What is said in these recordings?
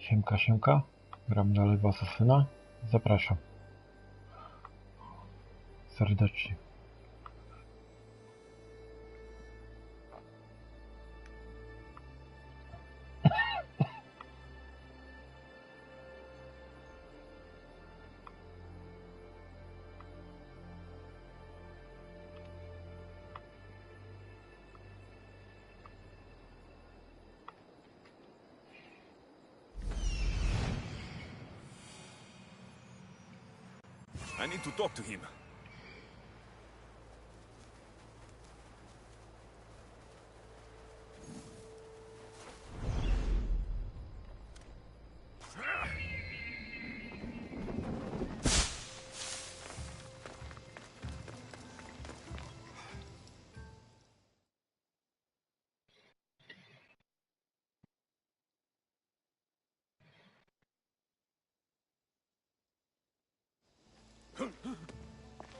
Siemka, siemka. Gram na lewo asasyna. Zapraszam. Serdecznie. I need to talk to him.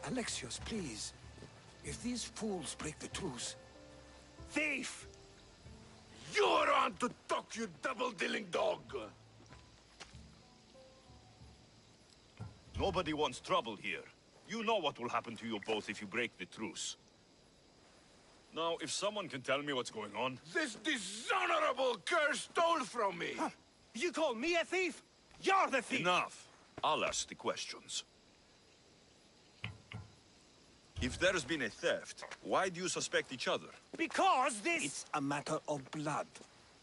Alexios, please. If these fools break the truce... Thief! You're on to talk, you double-dealing dog! Nobody wants trouble here. You know what will happen to you both if you break the truce. Now, if someone can tell me what's going on... This dishonorable cur stole from me! Huh. You call me a thief? You're the thief! Enough! I'll ask the questions. If there's been a theft, why do you suspect each other? Because this... It's a matter of blood.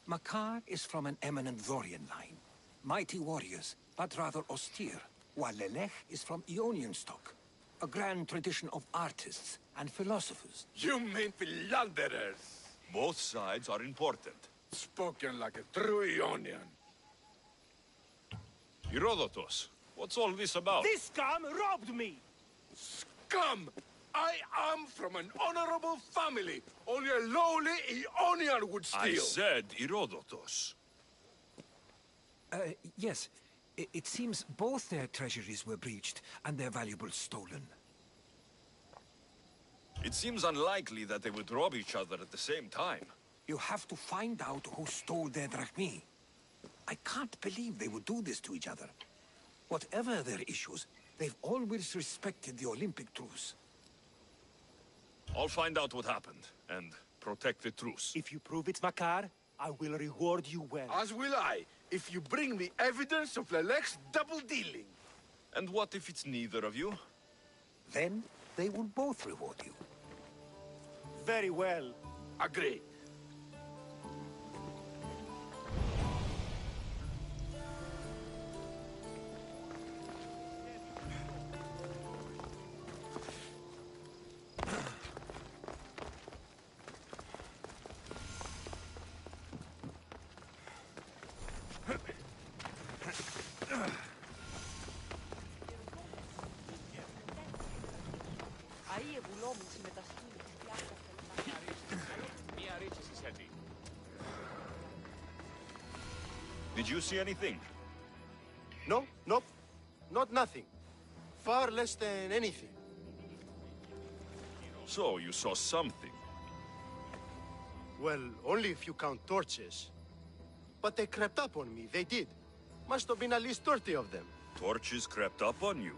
Makar is from an eminent Vorian line. Mighty warriors, but rather austere. While Lelech is from Ionian stock. A grand tradition of artists and philosophers. You mean philanderers? Both sides are important. Spoken like a true Ionian. Herodotus, what's all this about? This scum robbed me! Scum! I am from an honorable family. Only a lowly Ionian would steal. I said Herodotus. Yes. It seems both their treasuries were breached and their valuables stolen. It seems unlikely that they would rob each other at the same time. You have to find out who stole their drachmi. I can't believe they would do this to each other. Whatever their issues, they've always respected the Olympic truce. I'll find out what happened, and protect the truce. If you prove it's Makar, I will reward you well. As will I, if you bring me evidence of Lelech's double-dealing. And what if it's neither of you? Then they will both reward you. Very well. Agree. Did you see anything? No, nope. Not nothing. Far less than anything. So, you saw something. Well, only if you count torches. But they crept up on me, they did. Must have been at least 30 of them. Torches crept up on you.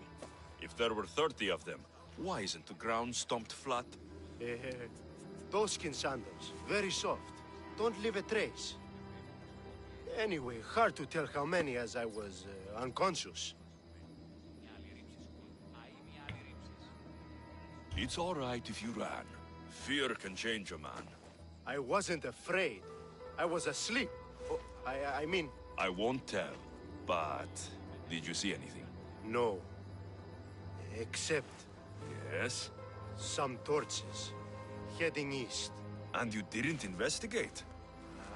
If there were 30 of them, why isn't the ground stomped flat? Doeskin sandals, very soft. Don't leave a trace. Anyway, hard to tell how many as I was unconscious. It's all right if you ran. Fear can change a man. I wasn't afraid. I was asleep. Oh, I mean... I won't tell, but... Did you see anything? No. Except... Yes? Some torches. Heading east. And you didn't investigate?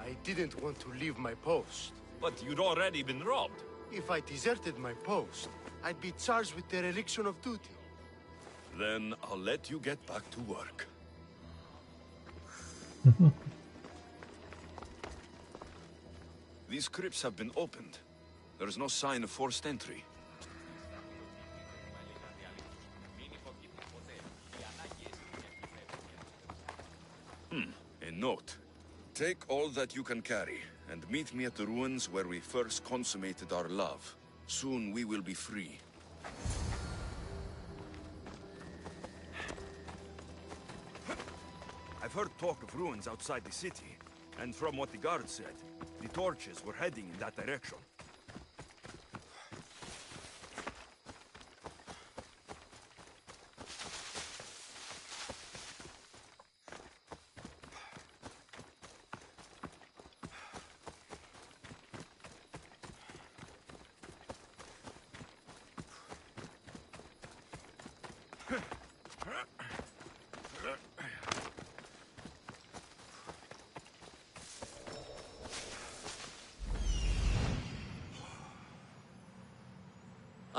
I didn't want to leave my post. But you'd already been robbed. If I deserted my post, I'd be charged with dereliction of duty. Then I'll let you get back to work. These crypts have been opened. There's no sign of forced entry. A note. Take all that you can carry, and meet me at the ruins where we first consummated our love. Soon we will be free. I've heard talk of ruins outside the city, and from what the guards said, the torches were heading in that direction.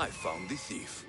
I found the thief.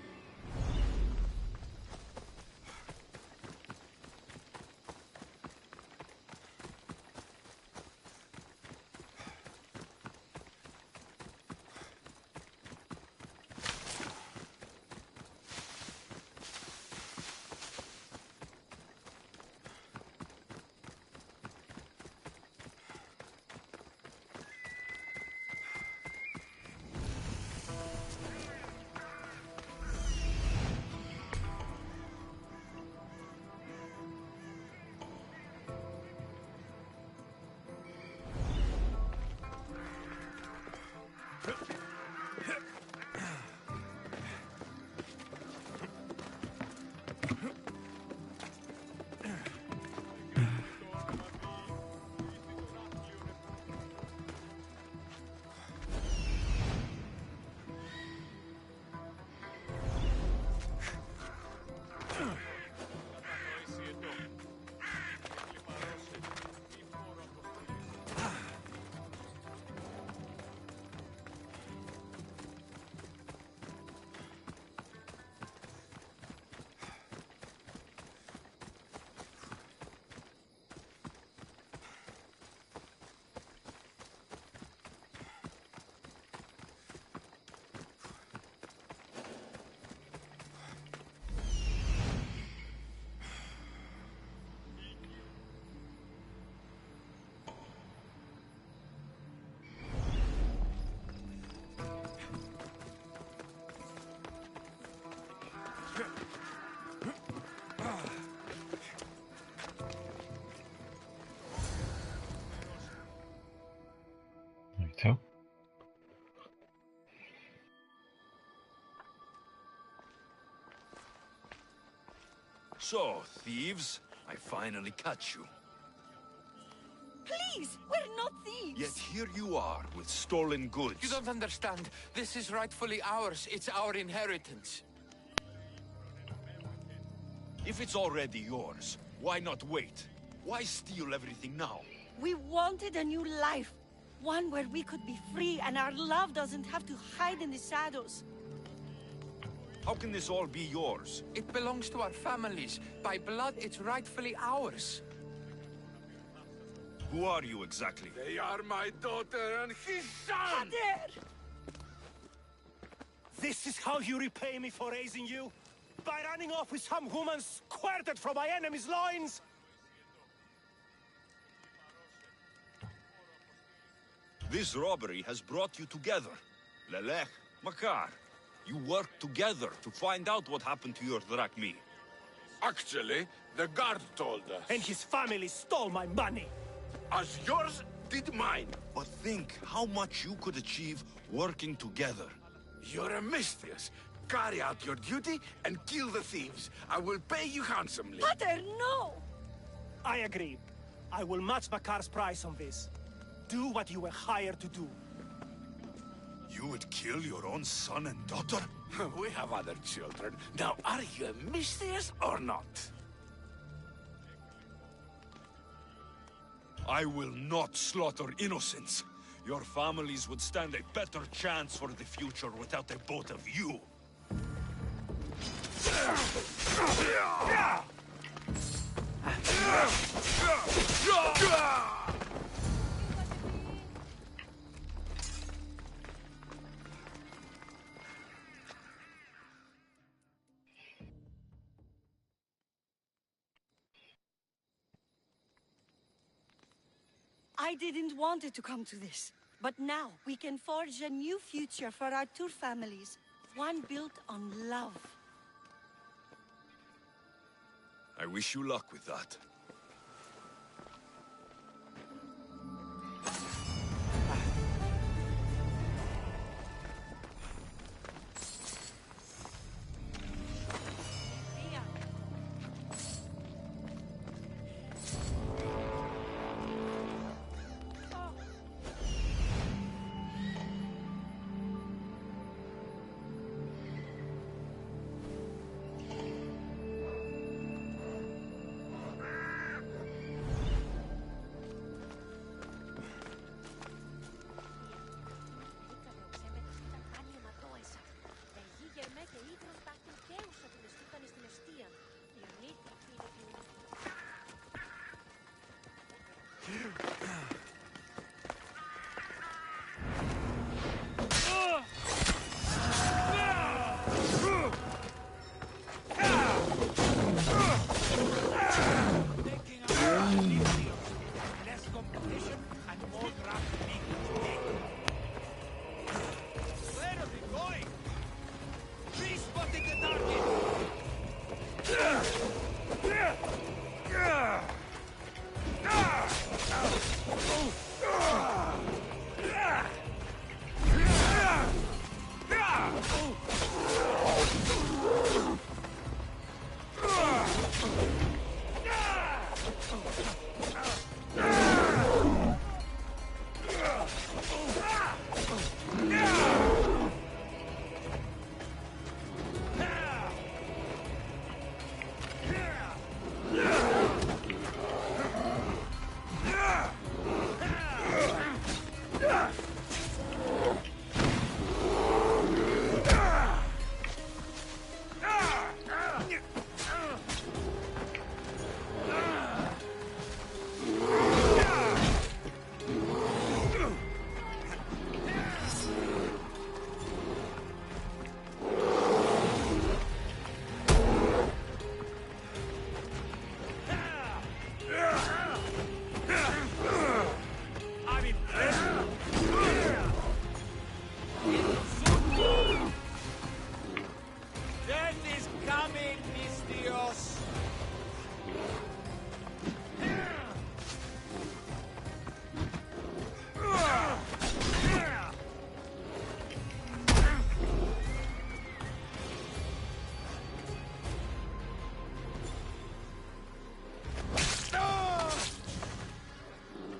No i co? So, thieves, I finally catch you. Please, we're not thieves. Yet here you are with stolen goods. You don't understand. This is rightfully ours. It's our inheritance. If it's already yours, why not wait? Why steal everything now? We wanted a new life. One where we could be free and our love doesn't have to hide in the shadows. How can this all be yours? It belongs to our families. By blood, it's rightfully ours. Who are you exactly? They are my daughter and his son! Pater! This is how you repay me for raising you? By running off with some woman squirted from my enemy's loins? This robbery has brought you together. Lelech, Makar, you worked together to find out what happened to your drachmi. Actually, the guard told us. And his family stole my money. As yours did mine. But think how much you could achieve working together. You're a mistress. Carry out your duty and kill the thieves. I will pay you handsomely. Pater, no! I agree. I will match Makar's price on this. Do what you were hired to do. You would kill your own son and daughter? We have other children. Now, are you a mistress or not? I will not slaughter innocents. Your families would stand a better chance for the future without the both of you. I didn't want it to come to this. But now we can forge a new future for our two families. One built on love. I wish you luck with that.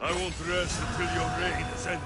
I won't rest until your reign has ended.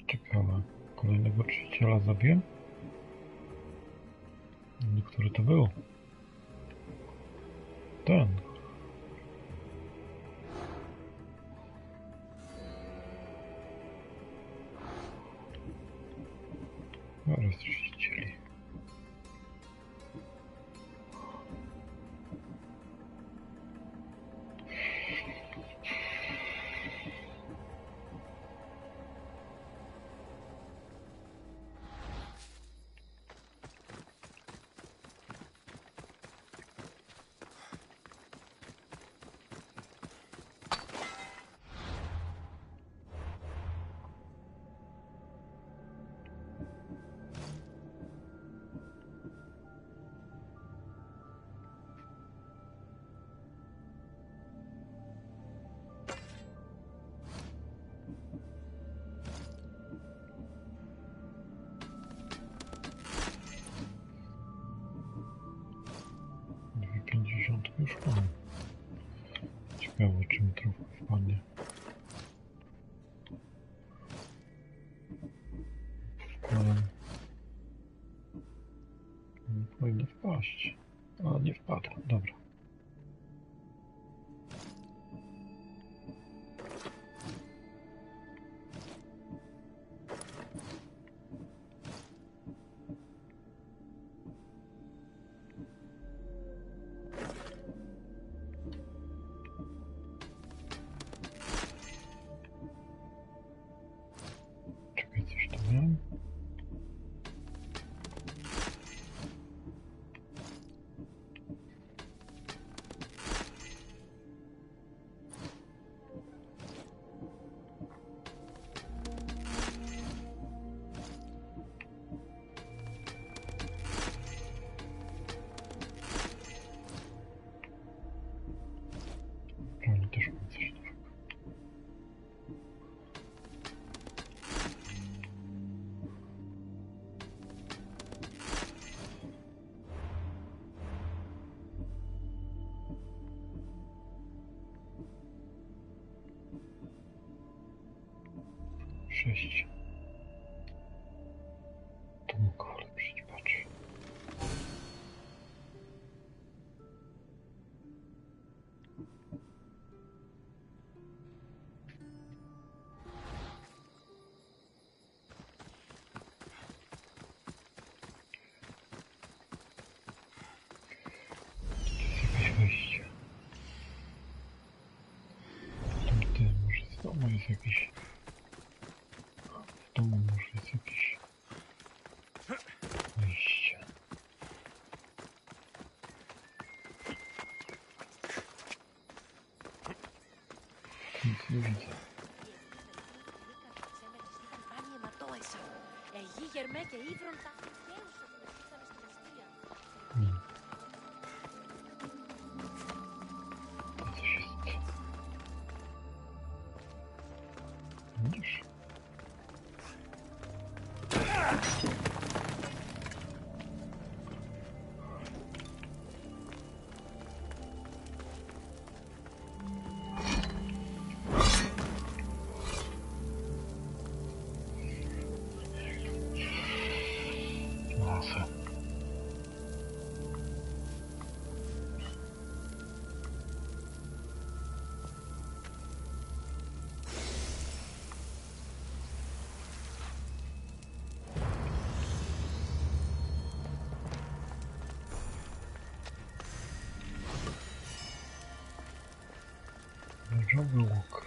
Ciekawe. Kolejnego przyjaciela zabiję? Który to był? Ten. Zaraz przyjacieli. Powinno wpaść. Ale nie wpada. Dobra. Czekaj, coś tam miałem. Oni też mam coś nowego. Sześć. To mogę ulepszyć, patrz. Jakieś wejście. Tamty, może z domu jest jakiś... W domu może jest jakieś... wejście. Nic nie widzę. To coś jest. Widzisz? Masę. Różowy łuk.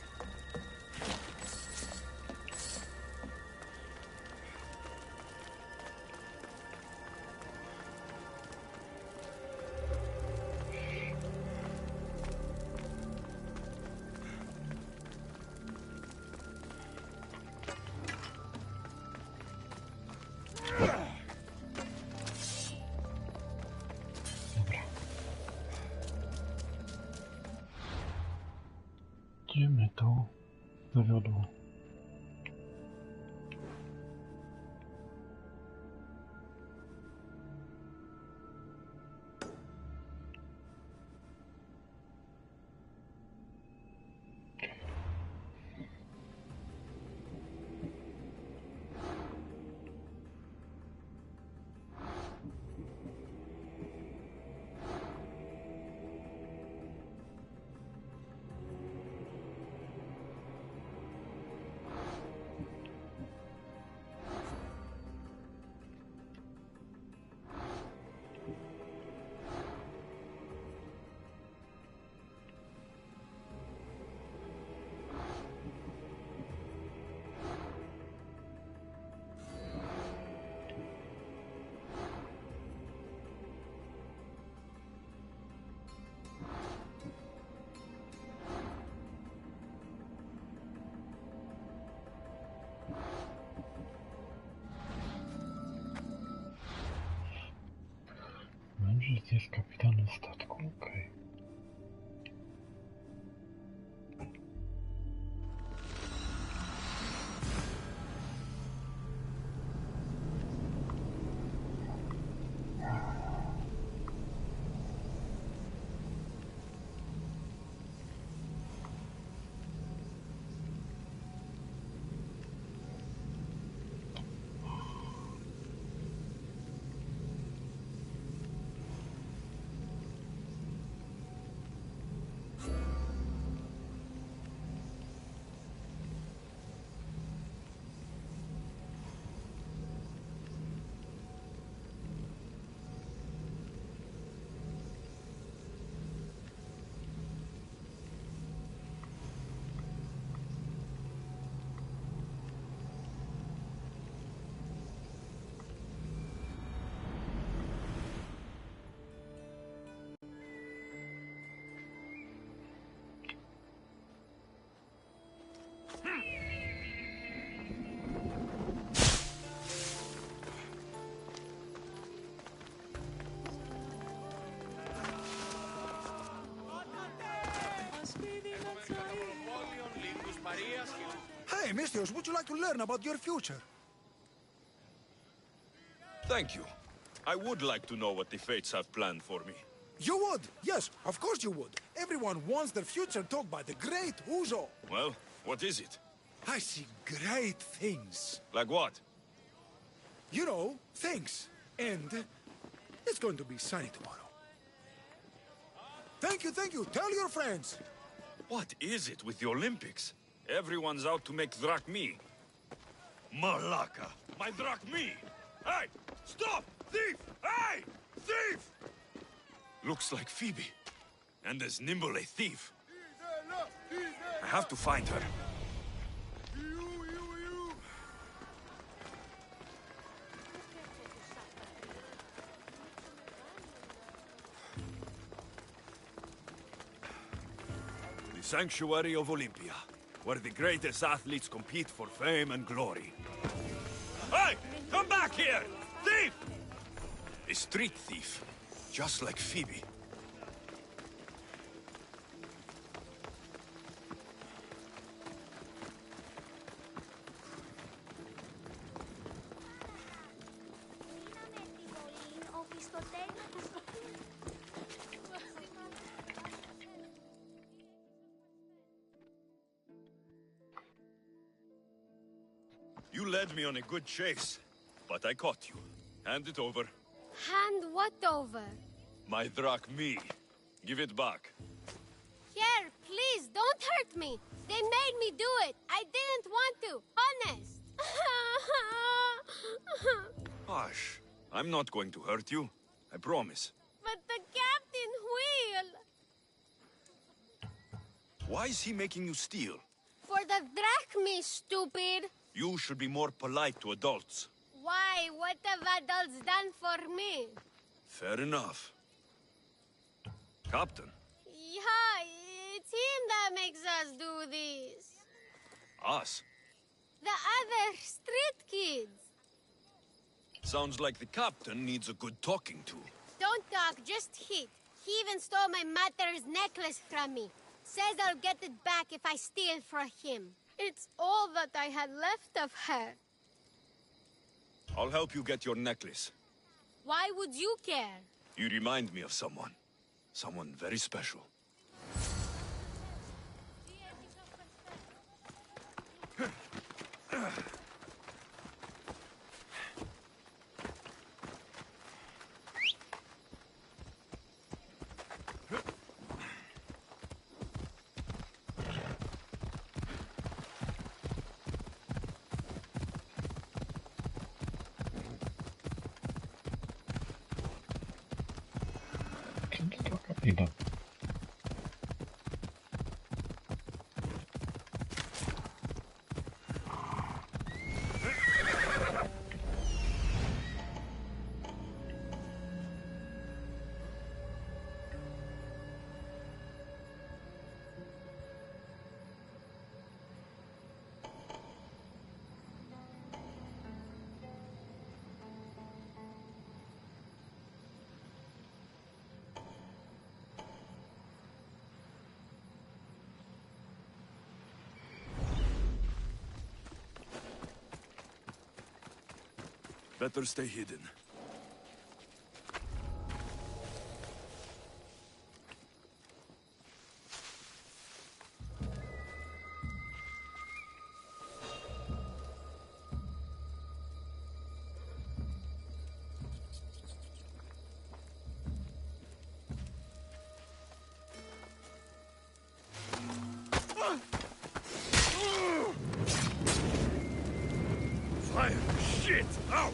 Dobra. Gdzie mnie to zawiodło? Mężczyzn jest kapitanem statku, okej. Hey, Mistios, would you like to learn about your future? Thank you. I would like to know what the fates have planned for me. You would? Yes, of course you would. Everyone wants their future told by the great Uzo. Well, what is it? I see great things. Like what? You know, things. And it's going to be sunny tomorrow. Thank you, thank you. Tell your friends. What is it with the Olympics? Everyone's out to make drachmi. Malaka! My drachmi! Hey! Stop! Thief! Hey! Thief! Looks like Phoebe. And as nimble a thief. I have to find her. The Sanctuary of Olympia, where the greatest athletes compete for fame and glory. Hey! Come back here! Thief! A street thief, just like Phoebe. You led me on a good chase, but I caught you. Hand it over. Hand what over? My drachmi. Give it back. Here, please, don't hurt me. They made me do it. I didn't want to, honest. Hush. I'm not going to hurt you. I promise. But the captain will. Why is he making you steal? For the drachmi, stupid. You should be more polite to adults. Why? What have adults done for me? Fair enough. Captain. Yeah, it's him that makes us do this. Us? The other street kids. Sounds like the captain needs a good talking to. Don't talk, just hit. He even stole my mother's necklace from me. Says I'll get it back if I steal from him. It's all that I had left of her. I'll help you get your necklace. Why would you care? You remind me of someone. Someone very special. Idę. Better stay hidden. Fire shit out!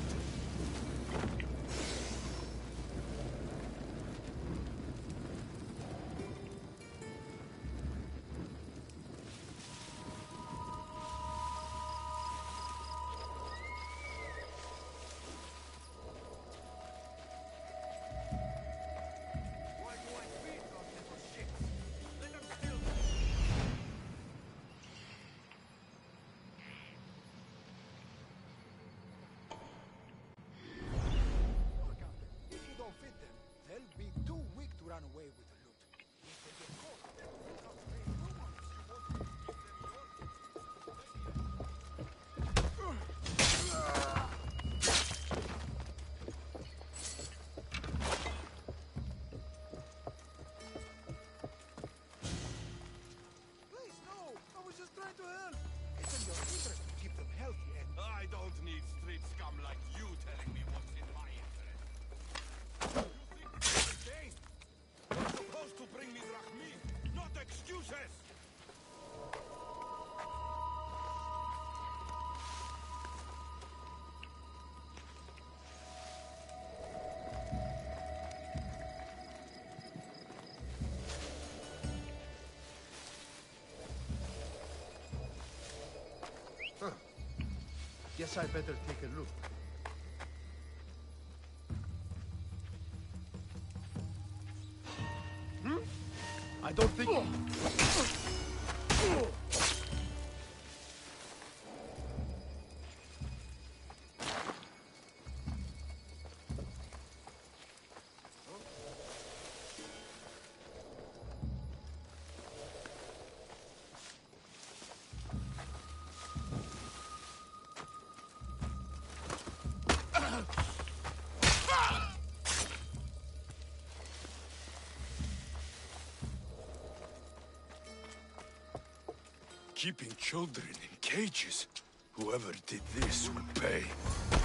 Guess I better take a look. I don't think... Keeping children in cages. Whoever did this will pay.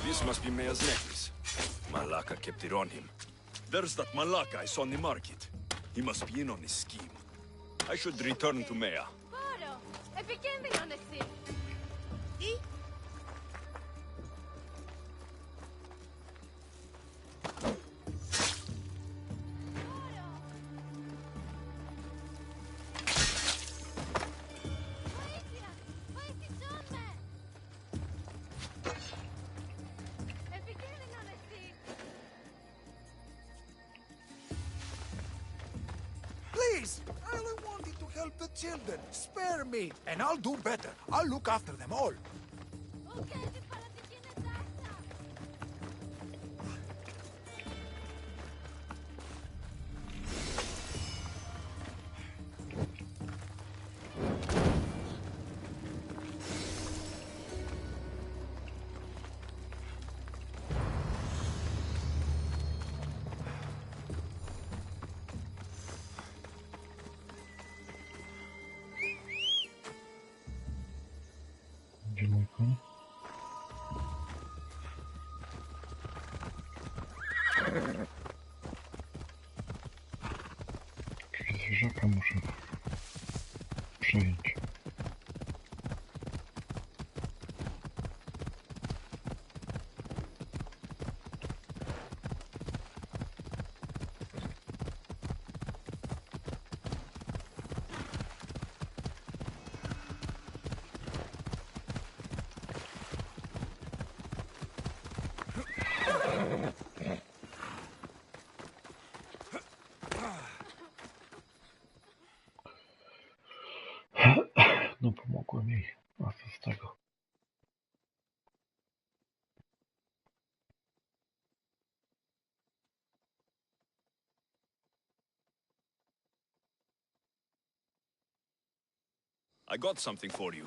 This must be Mea's necklace. Malaka kept it on him. There's that Malaka I saw on the market. He must be in on his scheme. I should return to Mea. Poro, è perché non è sì? Sì? Please, I only wanted to help the children. Spare me, and I'll do better. I'll look after them all. Okay, di pala si kinadasa. Gdzie mój koń? Czyli zwierzaka muszę przejąć. No pomogłem jej, a co z tego? I got something for you.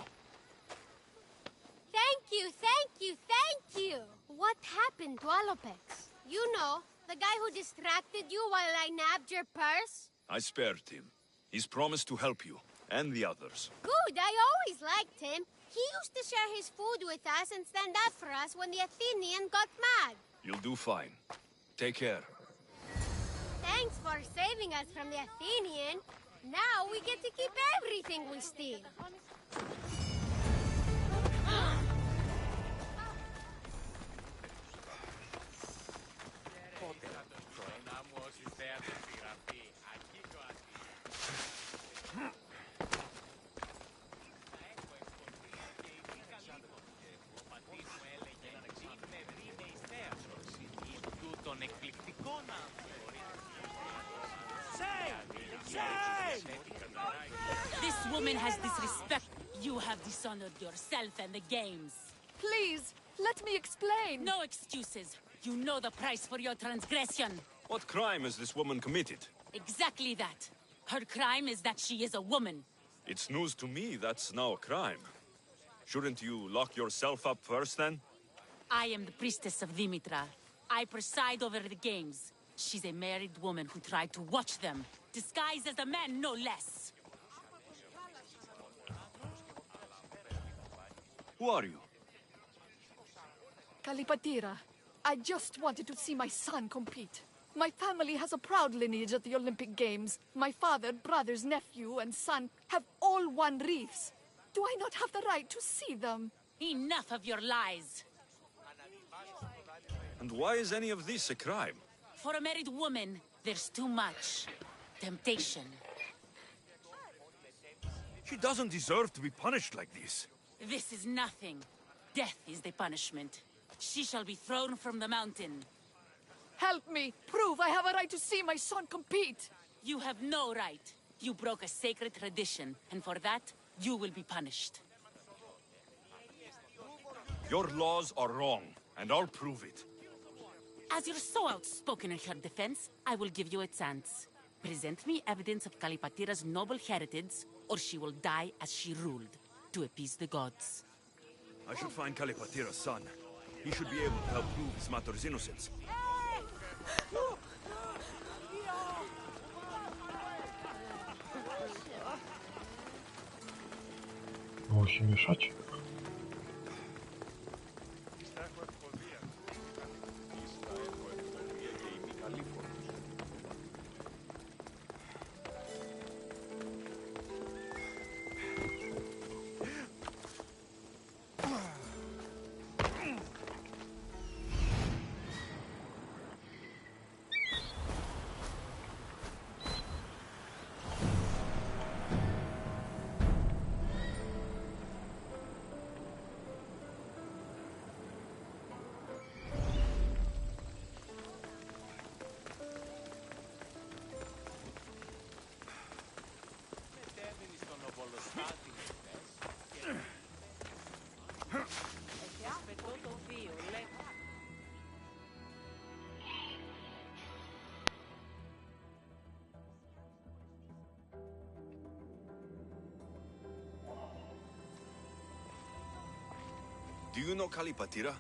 Thank you, thank you, thank you! What happened to Alopex? You know, the guy who distracted you while I nabbed your purse? I spared him. He's promised to help you, and the others. Good, I always liked him. He used to share his food with us and stand up for us when the Athenian got mad. You'll do fine. Take care. Thanks for saving us from the Athenian. Now we get to keep everything we steal. This woman has disrespect. You have dishonored yourself and the games. Please, let me explain. No excuses. You know the price for your transgression. What crime has this woman committed? Exactly that. Her crime is that she is a woman. It's news to me that's now a crime. Shouldn't you lock yourself up first, then? I am the priestess of Dimitra. I preside over the games. She's a married woman who tried to watch them, disguised as a man, no less. Who are you? Kalipatira, I just wanted to see my son compete. My family has a proud lineage at the Olympic Games. My father, brothers, nephew, and son have all won wreaths. Do I not have the right to see them? Enough of your lies. And why is any of this a crime? For a married woman, there's too much temptation. She doesn't deserve to be punished like this. This is nothing. Death is the punishment. She shall be thrown from the mountain. Help me! Prove I have a right to see my son compete! You have no right. You broke a sacred tradition, and for that, you will be punished. Your laws are wrong, and I'll prove it. As you're so outspoken in her defense, I will give you a chance. Present me evidence of Kalipatira's noble heritage, or she will die as she ruled, to appease the gods. I should find Kalipatira's son. He should be able to help prove his mater's innocence. Było się mieszać? Do you know Kalipatira?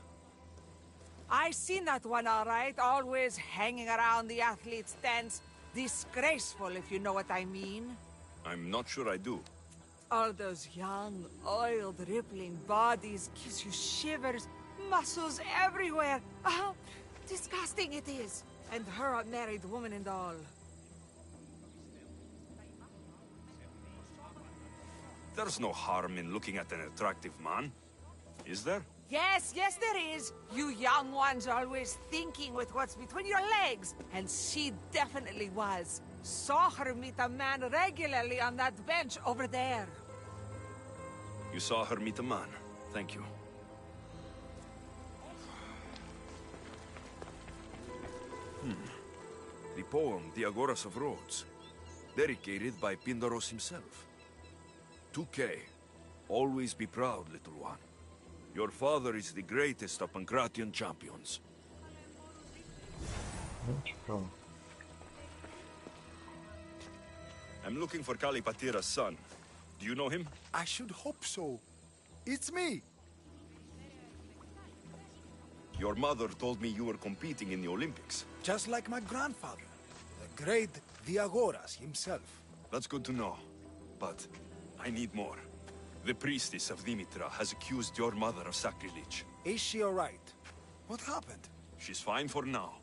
I seen that one all right, always hanging around the athletes' tents. Disgraceful, if you know what I mean. I'm not sure I do. All those young, oiled, rippling bodies gives you shivers, muscles everywhere. Oh, disgusting it is. And her a married woman and all. There's no harm in looking at an attractive man, is there? Yes, yes there is. You young ones always thinking with what's between your legs. And she definitely was. Saw her meet a man regularly on that bench over there. You saw her meet a man. Thank you. The poem, The Agoras of Rhodes, dedicated by Pindaros himself. 2K. Always be proud, little one. Your father is the greatest of Pancratian champions. Ciekawe. I'm looking for Kalipatira's son. Do you know him? I should hope so. It's me. Your mother told me you were competing in the Olympics. Just like my grandfather, the great Diagoras himself. That's good to know. But I need more. The priestess of Dimitra has accused your mother of sacrilege. Is she all right? What happened? She's fine for now.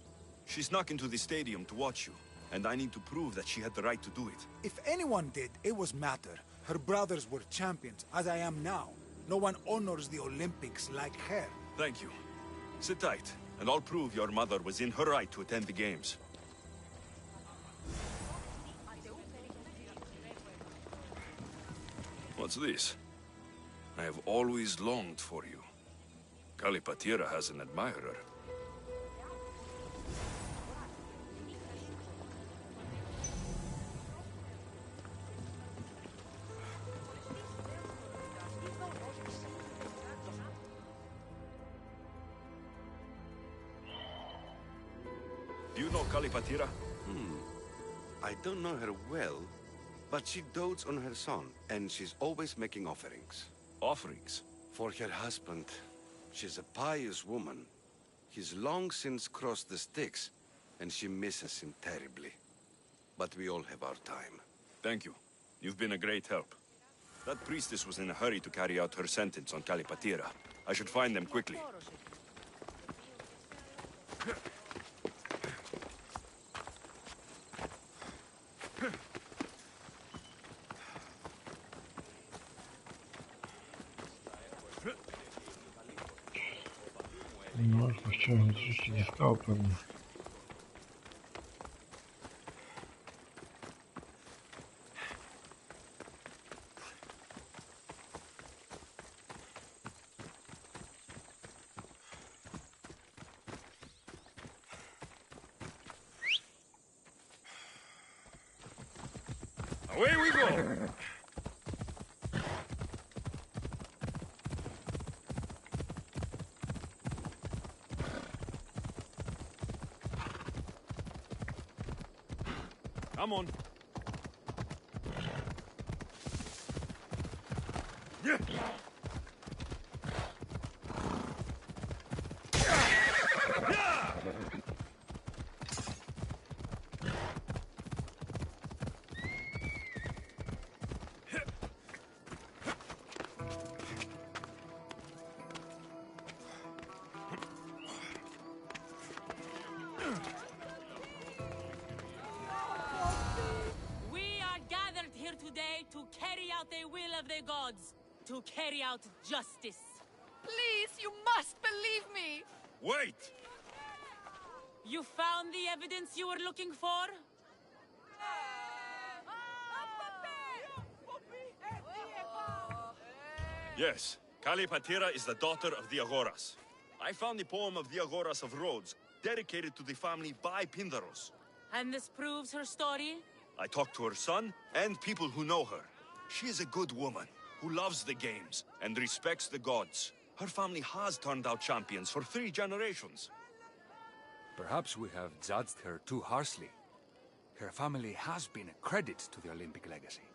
She snuck into the stadium to watch you, and I need to prove that she had the right to do it. If anyone did, it was Mater. Her brothers were champions, as I am now. No one honors the Olympics like her. Thank you. Sit tight, and I'll prove your mother was in her right to attend the games. What's this? I have always longed for you. Kalipatira has an admirer. Do you know Kalipatira? I don't know her well, but she dotes on her son, and she's always making offerings. Offerings? For her husband. She's a pious woman. He's long since crossed the Styx, and she misses him terribly. But we all have our time. Thank you. You've been a great help. That priestess was in a hurry to carry out her sentence on Kalipatira. I should find them quickly. No, właściwie nic życie nie stało pewnie. Away we go! Come on. Yeah. To carry out the will of the gods, to carry out justice. Please, you must believe me! Wait! You found the evidence you were looking for? Yes, Kalipatira is the daughter of the Agoras. I found the poem of the Agoras of Rhodes, dedicated to the family by Pindaros. And this proves her story? I talked to her son and people who know her. She is a good woman who loves the games and respects the gods. Her family has turned out champions for 3 generations. Perhaps we have judged her too harshly. Her family has been a credit to the Olympic legacy.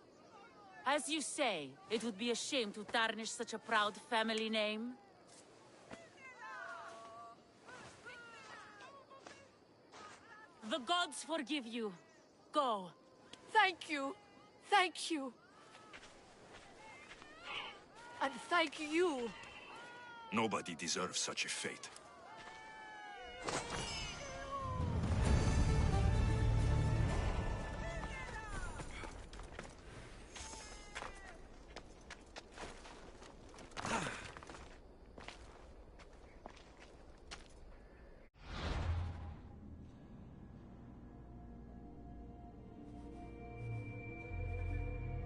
As you say, it would be a shame to tarnish such a proud family name. The gods forgive you. Go. Thank you. Thank you. And thank you. Nobody deserves such a fate.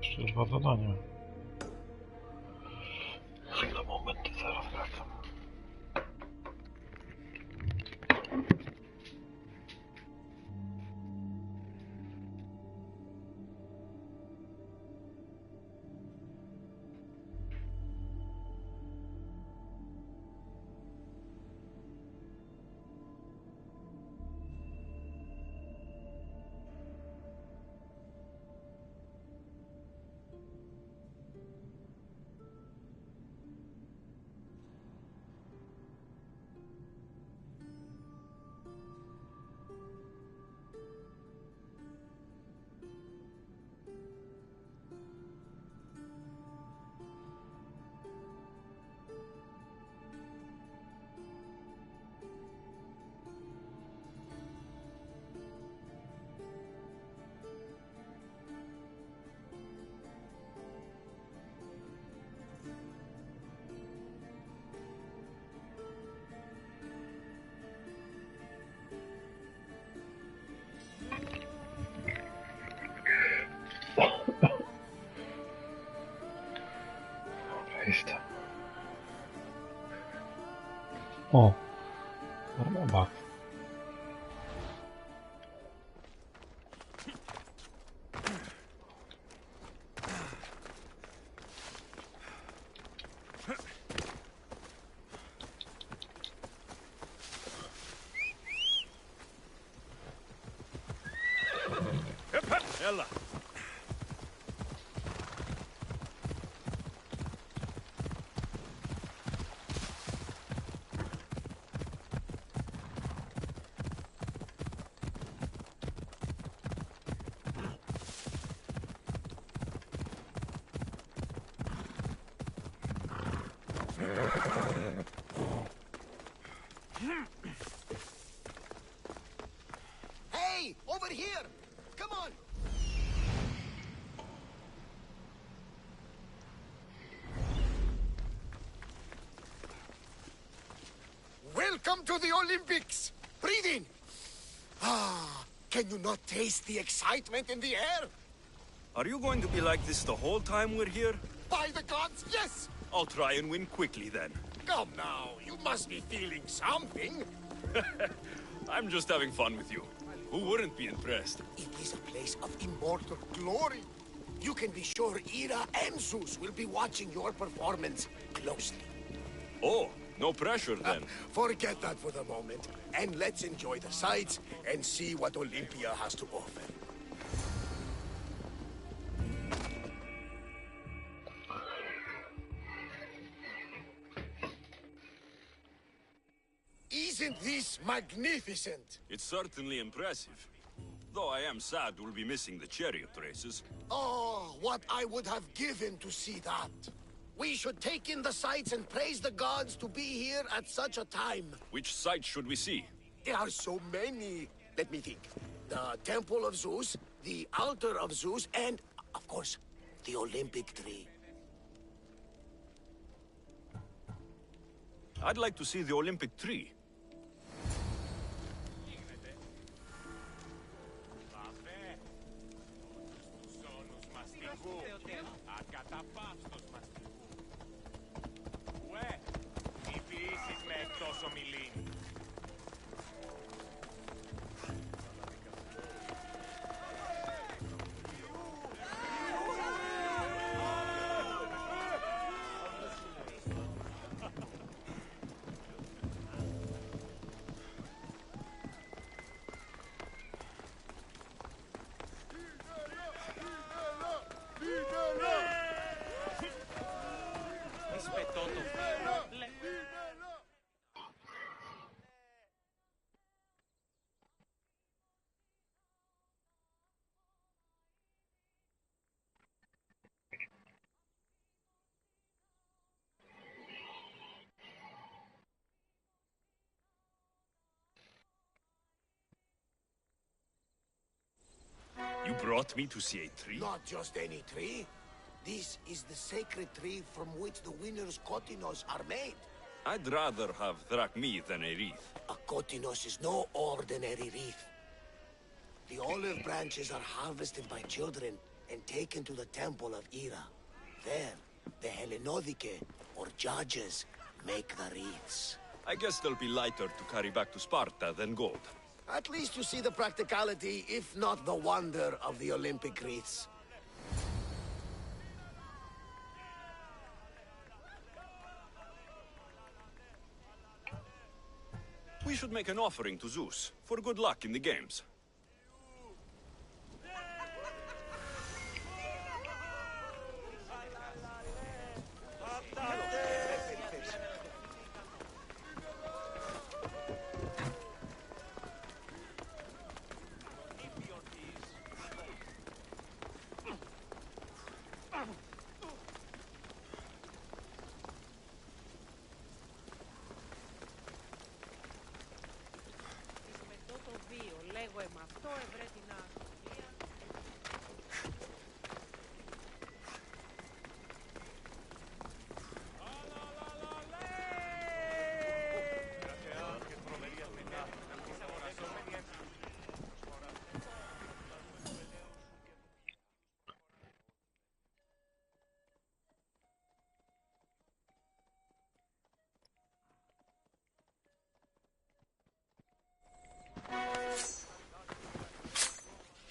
Jeszcze 2 zadania. Chwila, moment, zaraz wracam. Jestem. O, podoba. Ella. Hey, over here! Come on! Welcome to the Olympics! Breathe in! Ah, can you not taste the excitement in the air? Are you going to be like this the whole time we're here? By the gods, yes! I'll try and win quickly then. Come now, you must be feeling something. I'm just having fun with you. Who wouldn't be impressed? It is a place of immortal glory. you can be sure Ira and Zeus will be watching your performance closely. Oh, no pressure then. Forget that for the moment, and let's enjoy the sights and see what Olympia has to offer. Isn't this magnificent? It's certainly impressive. Though I am sad we'll be missing the chariot races. Oh, what I would have given to see that. We should take in the sights and praise the gods to be here at such a time. Which sight should we see? There are so many. Let me think. The Temple of Zeus, the Altar of Zeus, and, of course, the Olympic tree. I'd like to see the Olympic tree. You brought me to see a tree? Not just any tree. This is the sacred tree from which the winner's kotinos are made. I'd rather have drachmi than a wreath. A kotinos is no ordinary wreath. The olive branches are harvested by children and taken to the temple of Ira. There, the Hellenodike, or judges, make the wreaths. I guess they'll be lighter to carry back to Sparta than gold. At least you see the practicality, if not the wonder, of the Olympic wreaths. We should make an offering to Zeus, for good luck in the games.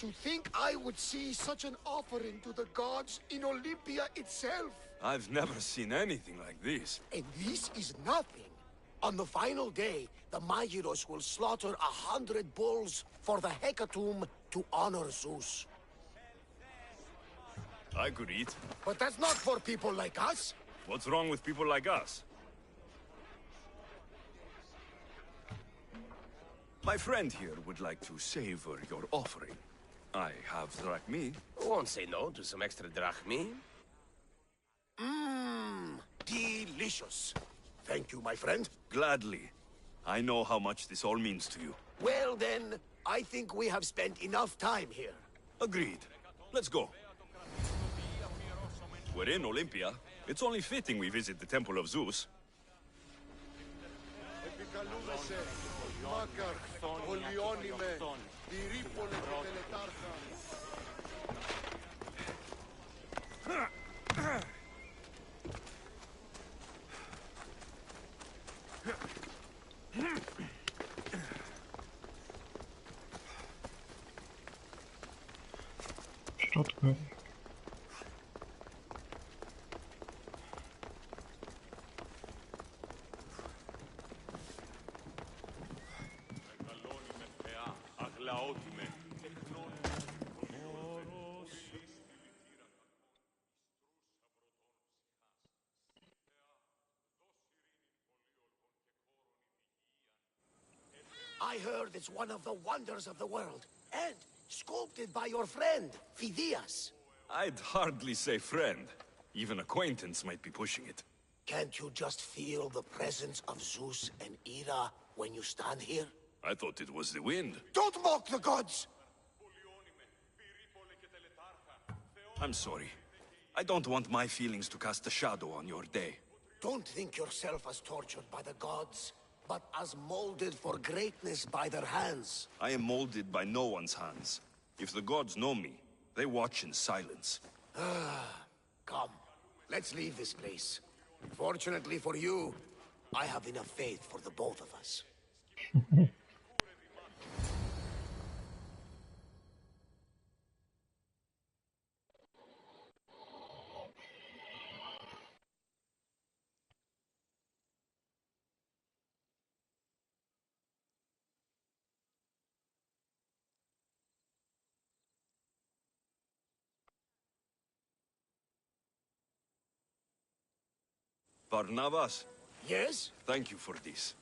To think I would see such an offering to the gods in Olympia itself. I've never seen anything like this. And this is nothing. On the final day, the Magiros will slaughter 100 bulls for the hecatomb to honor Zeus. I could eat. But that's not for people like us. What's wrong with people like us? My friend here would like to savor your offering. I have drachmi. Won't say no to some extra drachmi. Mmm, delicious. Thank you, my friend. Gladly. I know how much this all means to you. Well then, I think we have spent enough time here. Agreed. Let's go. We're in Olympia. It's only fitting we visit the Temple of Zeus. W środku. I heard it's one of the wonders of the world, and sculpted by your friend, Phidias. I'd hardly say friend. Even acquaintance might be pushing it. Can't you just feel the presence of Zeus and Hera when you stand here? I thought it was the wind. Don't mock the gods! I'm sorry. I don't want my feelings to cast a shadow on your day. Don't think yourself as tortured by the gods, but as molded for greatness by their hands. I am molded by no one's hands. If the gods know me, they watch in silence. Come, let's leave this place. Fortunately for you, I have enough faith for the both of us. Barnabas? Yes? Thank you for this.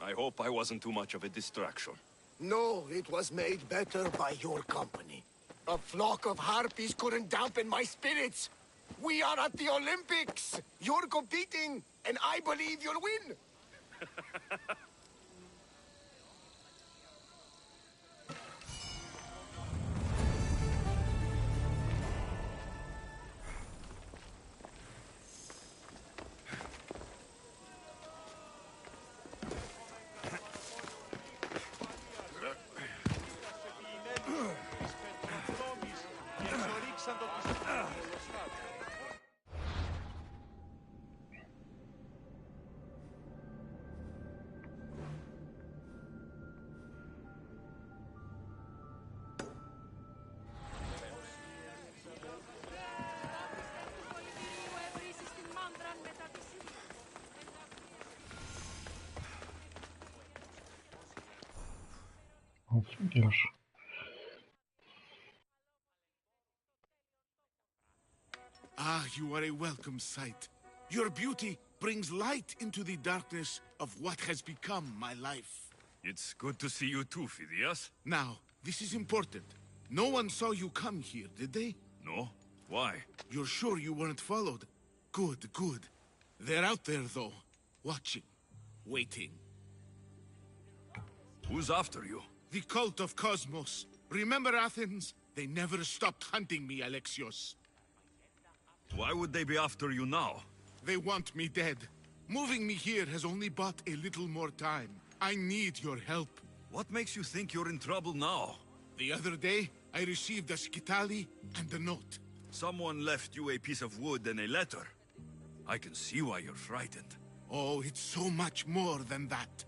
I hope I wasn't too much of a distraction. No, it was made better by your company. A flock of harpies couldn't dampen my spirits. We are at the Olympics. You're competing, and I believe you'll win. Już. Ah, you are a welcome sight. Your beauty brings light into the darkness of what has become my life. It's good to see you too, Phidias. Now, this is important. No one saw you come here, did they? No? Why? You're sure you weren't followed? Good, good. They're out there, though. Watching. Waiting. Who's after you? The cult of Cosmos. Remember Athens? They never stopped hunting me, Alexios. Why would they be after you now? They want me dead. Moving me here has only bought a little more time. I need your help. What makes you think you're in trouble now? The other day, I received a skitali and a note. Someone left you a piece of wood and a letter. I can see why you're frightened. Oh, it's so much more than that.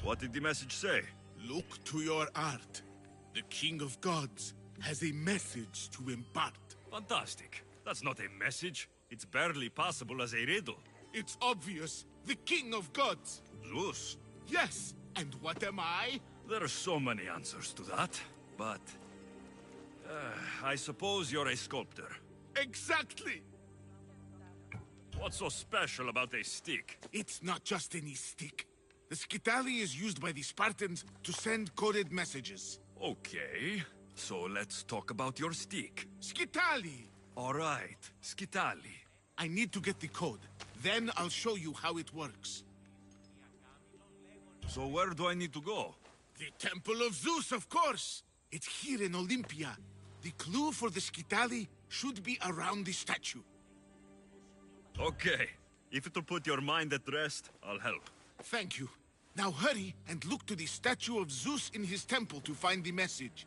What did the message say? Look to your art. The King of Gods has a message to impart. Fantastic. That's not a message. It's barely passable as a riddle. It's obvious. The King of Gods. Zeus? Yes. And what am I? There are so many answers to that, but... I suppose you're a sculptor. Exactly! What's so special about a stick? It's not just any stick. The skitali is used by the Spartans to send coded messages. Okay, so let's talk about your stick. Skitali! All right, skitali. I need to get the code. Then I'll show you how it works. So where do I need to go? The Temple of Zeus, of course! It's here in Olympia. The clue for the skitali should be around the statue. Okay. If it'll put your mind at rest, I'll help. Thank you. Now hurry and look to the statue of Zeus in his temple to find the message.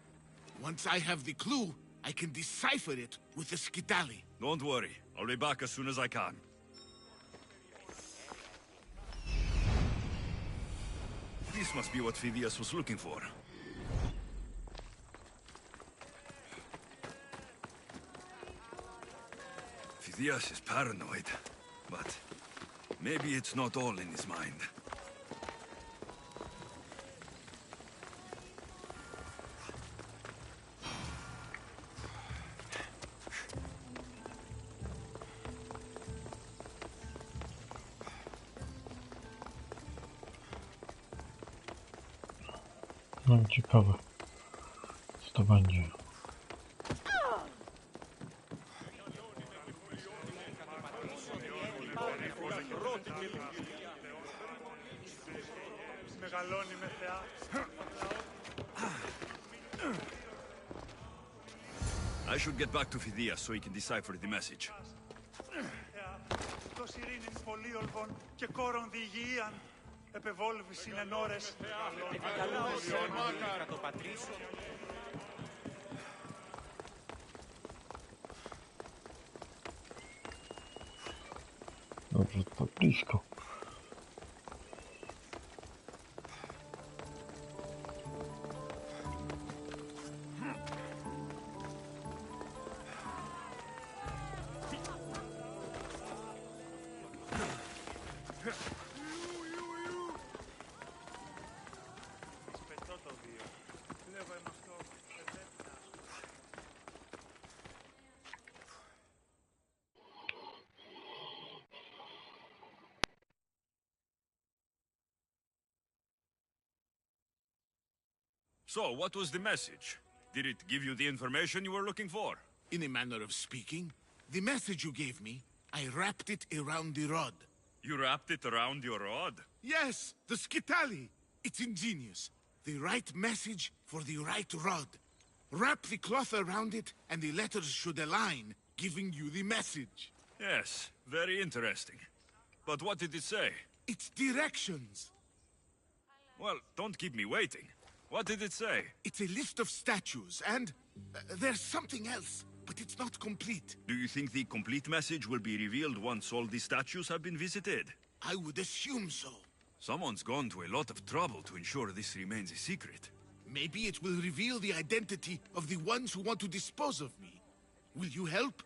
Once I have the clue, I can decipher it with the skitali. Don't worry. I'll be back as soon as I can. This must be what Phidias was looking for. Phidias is paranoid, but maybe it's not all in his mind. No ciekawe, co to będzie. I should get back to Phidias so he can decipher the message. Dobrze, to blisko. So, what was the message? Did it give you the information you were looking for? In a manner of speaking, the message you gave me, I wrapped it around the rod. You wrapped it around your rod? Yes, the skitali. It's ingenious. The right message for the right rod. Wrap the cloth around it, and the letters should align, giving you the message. Yes, very interesting. But what did it say? It's directions. Well, don't keep me waiting. What did it say? It's a list of statues, and there's something else, but it's not complete. Do you think the complete message will be revealed once all the statues have been visited? I would assume so. Someone's gone to a lot of trouble to ensure this remains a secret. Maybe it will reveal the identity of the ones who want to dispose of me. Will you help?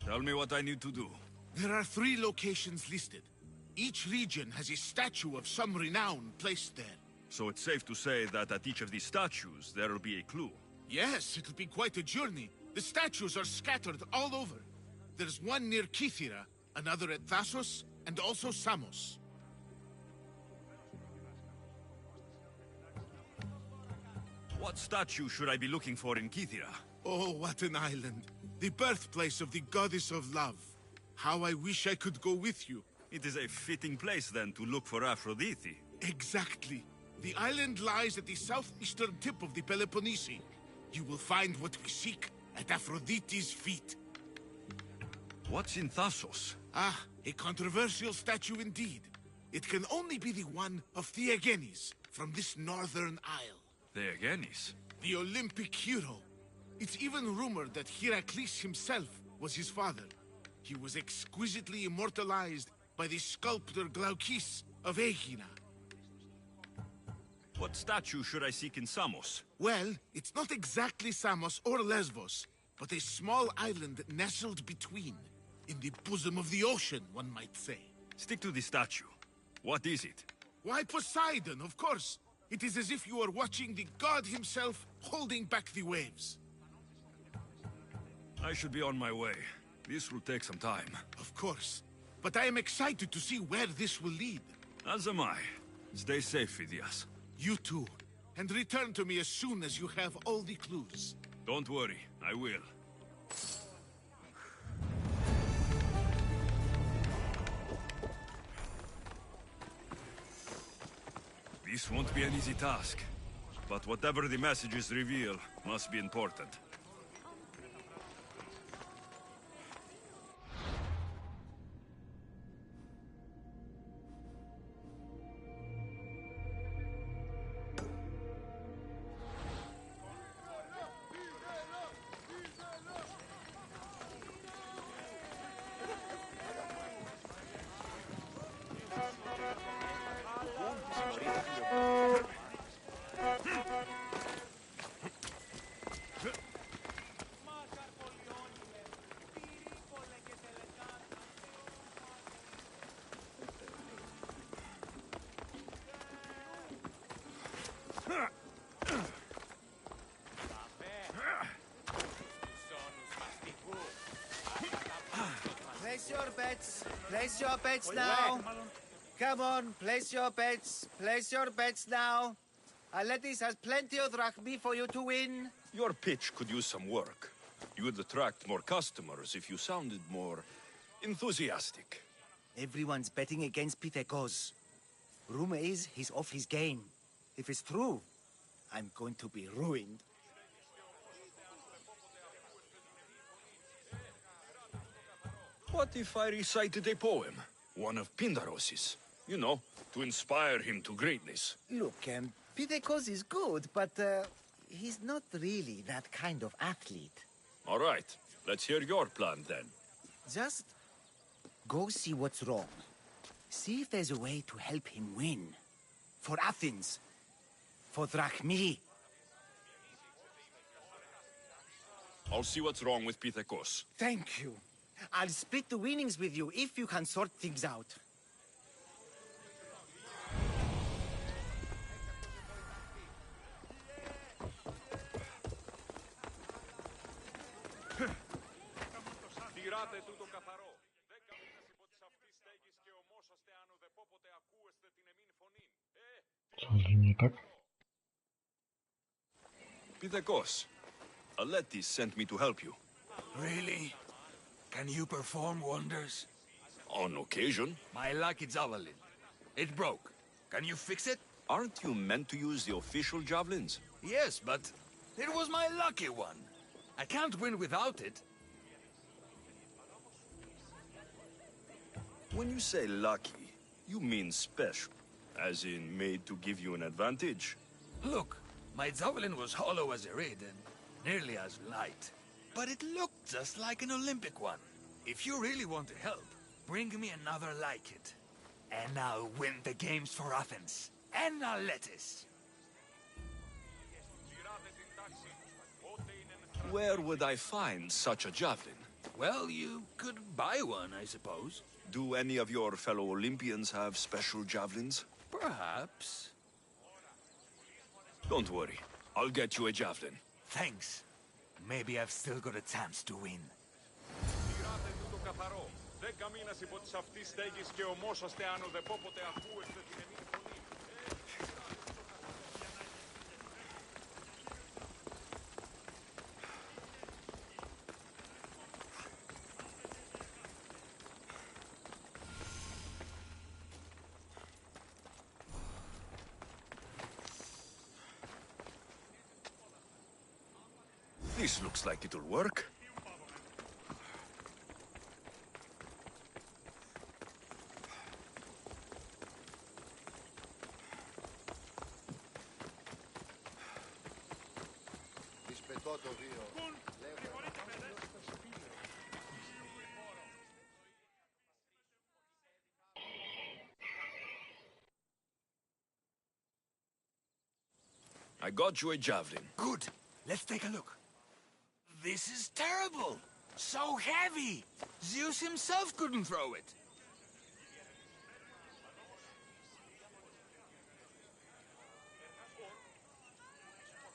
Tell me what I need to do. There are 3 locations listed. Each region has a statue of some renown placed there. So it's safe to say that at each of these statues, there will be a clue. Yes, it'll be quite a journey. The statues are scattered all over. There's one near Kythera, another at Thasos, and also Samos. What statue should I be looking for in Kythera? Oh, what an island. The birthplace of the goddess of love. How I wish I could go with you. It is a fitting place, then, to look for Aphrodite. Exactly. The island lies at the southeastern tip of the Peloponnese. You will find what we seek at Aphrodite's feet. What's in Thasos? Ah, a controversial statue indeed. It can only be the one of Theagenes from this northern isle. Theagenes? The Olympic hero. It's even rumored that Heracles himself was his father. He was exquisitely immortalized by the sculptor Glaukis of Aegina. What statue should I seek in Samos? Well, it's not exactly Samos or Lesbos, but a small island nestled between. In the bosom of the ocean, one might say. Stick to the statue. What is it? Why, Poseidon, of course. It is as if you are watching the god himself holding back the waves. I should be on my way. This will take some time. Of course. But I am excited to see where this will lead. As am I. Stay safe, Phidias. You too. And return to me as soon as you have all the clues. Don't worry, I will. This won't be an easy task. But whatever the messages reveal must be important. Place your bets. Place your bets now. Come on, place your bets. Place your bets now. Aledis has plenty of drachmi for you to win. Your pitch could use some work. You would attract more customers if you sounded more enthusiastic. Everyone's betting against Pitekos. Rumor is he's off his game. If it's true, I'm going to be ruined. What if I recited a poem? One of Pindaros's. You know, to inspire him to greatness. Look, Pitekos is good, but he's not really that kind of athlete. All right, let's hear your plan then. Just go see what's wrong. See if there's a way to help him win. For Athens. For drachmi. I'll see what's wrong with Pitekos. Thank you. I'll split the winnings with you if you can sort things out. Co z nim nie tak? Pitekos, Aletis sent me to help you. Really? Can you perform wonders? On occasion. My lucky javelin. It broke. Can you fix it? Aren't you meant to use the official javelins? Yes, but it was my lucky one. I can't win without it. When you say lucky, you mean special. As in, made to give you an advantage. Look, my javelin was hollow as a reed and nearly as light. But it looked just like an Olympic one. If you really want to help, bring me another like it. And I'll win the games for Athens. And Aletis. Where would I find such a javelin? Well, you could buy one, I suppose. Do any of your fellow Olympians have special javelins? Perhaps. Don't worry. I'll get you a javelin. Thanks. Maybe I've still got a chance to win. This looks like it'll work. I got you a javelin. Good. Let's take a look. This is terrible! So heavy! Zeus himself couldn't throw it.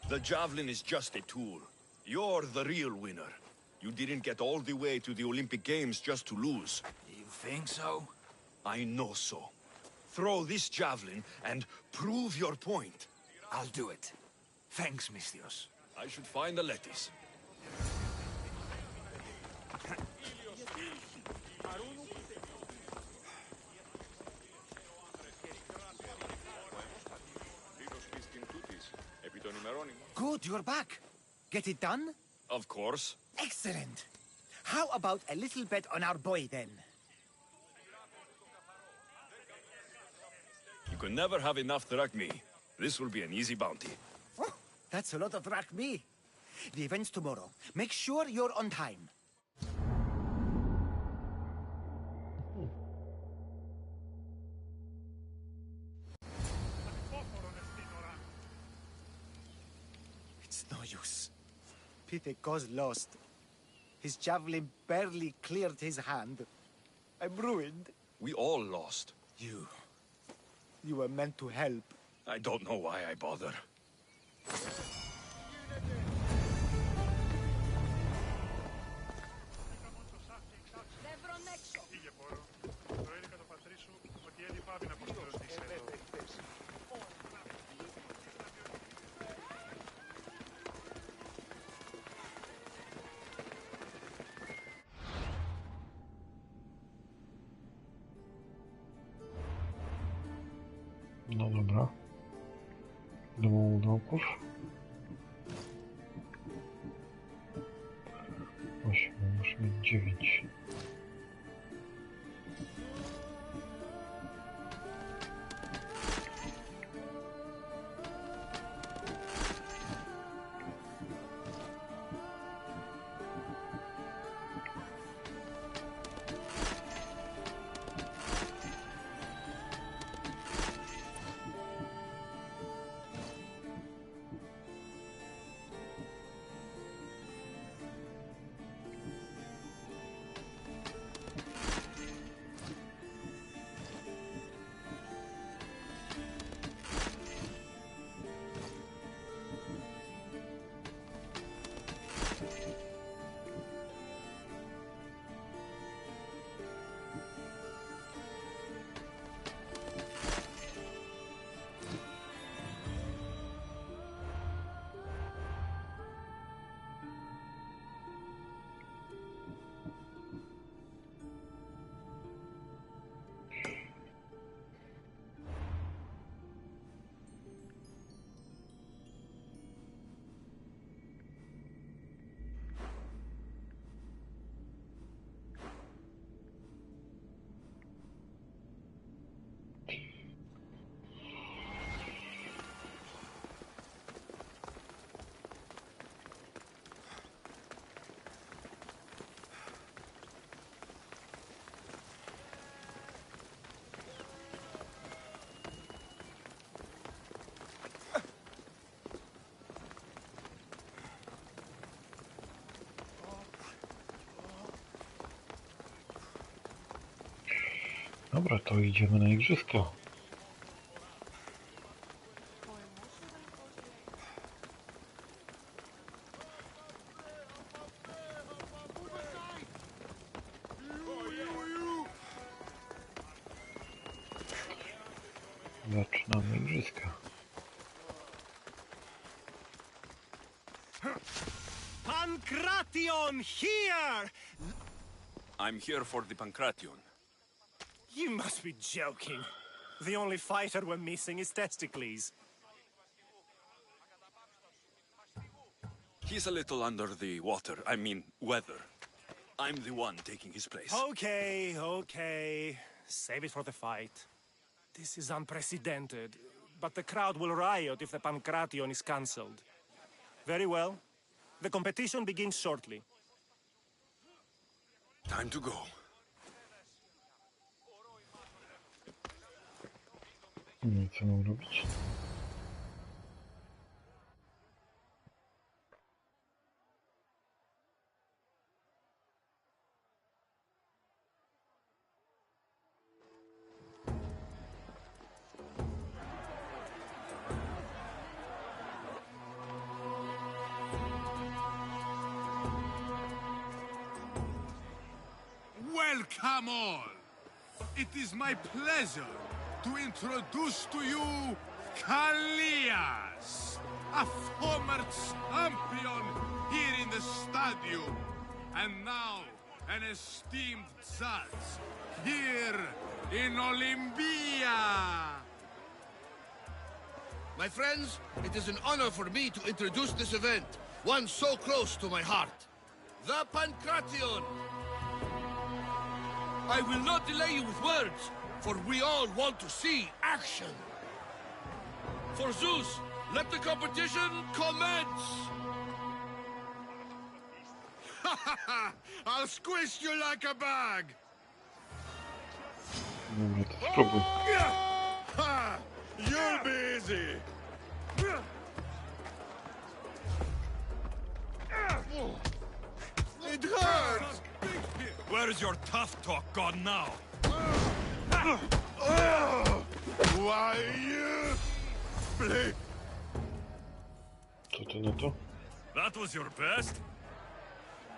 The javelin is just a tool. You're the real winner. You didn't get all the way to the Olympic Games just to lose. You think so? I know so. Throw this javelin and prove your point. I'll do it. Thanks, Mystios. I should find the lettuce. Good, you're back. Get it done? Of course. Excellent. How about a little bet on our boy, then? You can never have enough drachmi. This will be an easy bounty. Oh, that's a lot of drachmi. The event's tomorrow. Make sure you're on time. It's no use. Pitekos lost. His javelin barely cleared his hand. I'm ruined. We all lost. You were meant to help. I don't know why I bother. No dobra. Domu dołków. 8, muszę mieć 9. Dobra, to idziemy na igrzyska. Zaczynamy igrzyska. Pancration here! I'm here for the Pancration. You must be joking. The only fighter we're missing is Testicles. He's a little under the water. I mean, weather. I'm the one taking his place. Okay, okay. Save it for the fight. This is unprecedented, but the crowd will riot if the Pancration is cancelled. Very well. The competition begins shortly. Time to go. No i co mam robić? Welcome all! It is my pleasure to introduce to you Kalias, a former champion here in the stadium, and now an esteemed judge here in Olympia. My friends, it is an honor for me to introduce this event, one so close to my heart. The Pancration! I will not delay you with words, for we all want to see action. For Zeus, let the competition commence! I'll squish you like a bag! Dobra, to spróbuj. You'll be easy! It hurts! Where's your tough talk gone now? Why you play? Co ty na to? That was your best?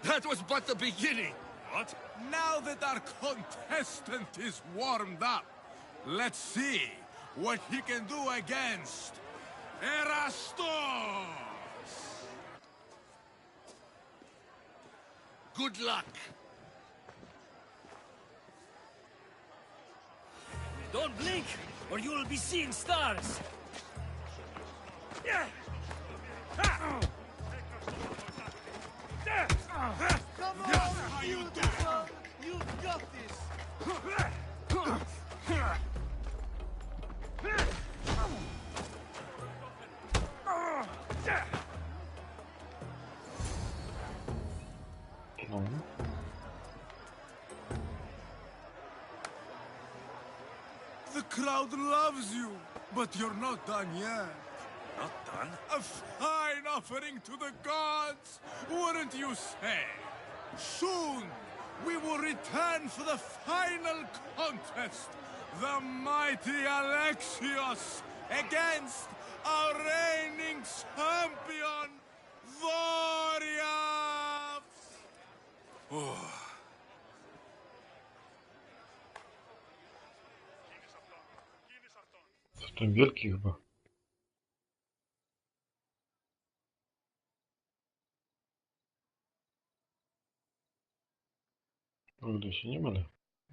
That was but the beginning! What? Now that our contestant is warmed up, let's see what he can do against Erastos! Good luck! Don't blink! or you will be seeing stars. Come on, beautiful! You've got this! No. The crowd loves you, but you're not done yet. Not done? A fine offering to the gods, wouldn't you say? Soon, we will return for the final contest. The mighty Alexios against our reigning champion, Warriors! Oh. Ten wielki chyba. O ile się nie mylę.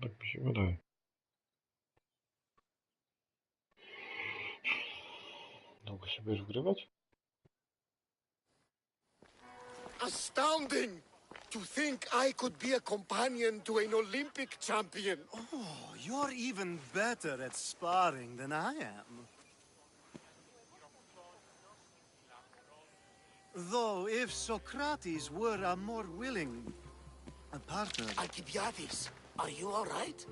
Tak mi się wydaje. Długo się będziesz wgrywać? Astounding! To think I could be a companion to an Olympic champion. Oh, you're even better at sparring than I am. Though if Socrates were a more willing partner... Alcibiades, are you all right?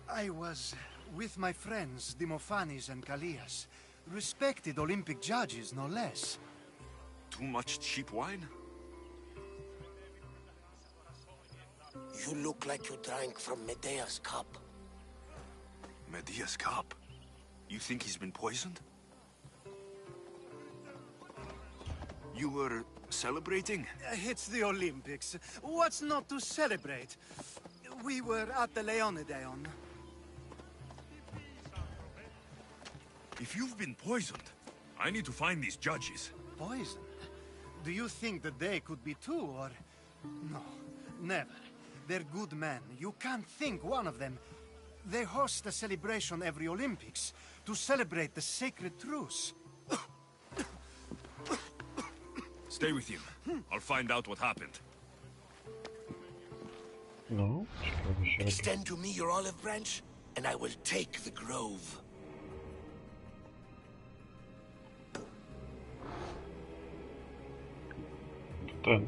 I was with my friends Demophanes and Callias, respected Olympic judges, no less. Too much cheap wine? You look like you drank from Medea's cup. Medea's cup? You think he's been poisoned? You were celebrating? It's the Olympics. What's not to celebrate? We were at the Leonideon. If you've been poisoned, I need to find these judges. Poisoned? Do you think that they could be too, or... No, never. They're good men. You can't think one of them. They host a celebration every Olympics to celebrate the sacred truce. Stay with you. I'll find out what happened. No, ciekawe się robi. Extend to me your olive branch, and I will take the grove. Ten.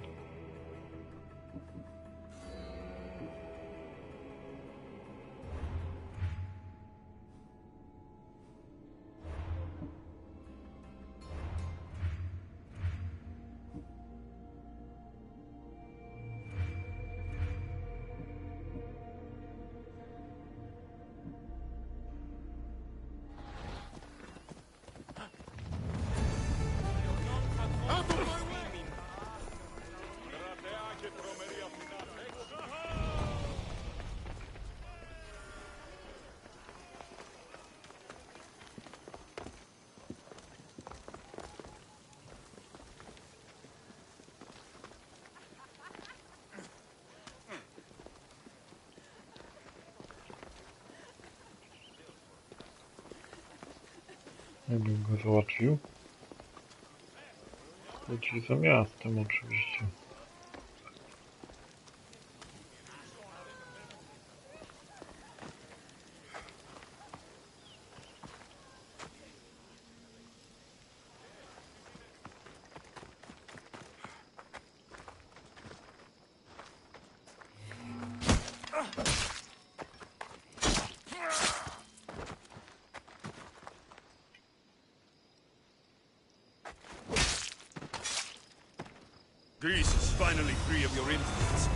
Jakbym go załatwił. Gdzieś za miastem oczywiście. Greece is finally free of your influence.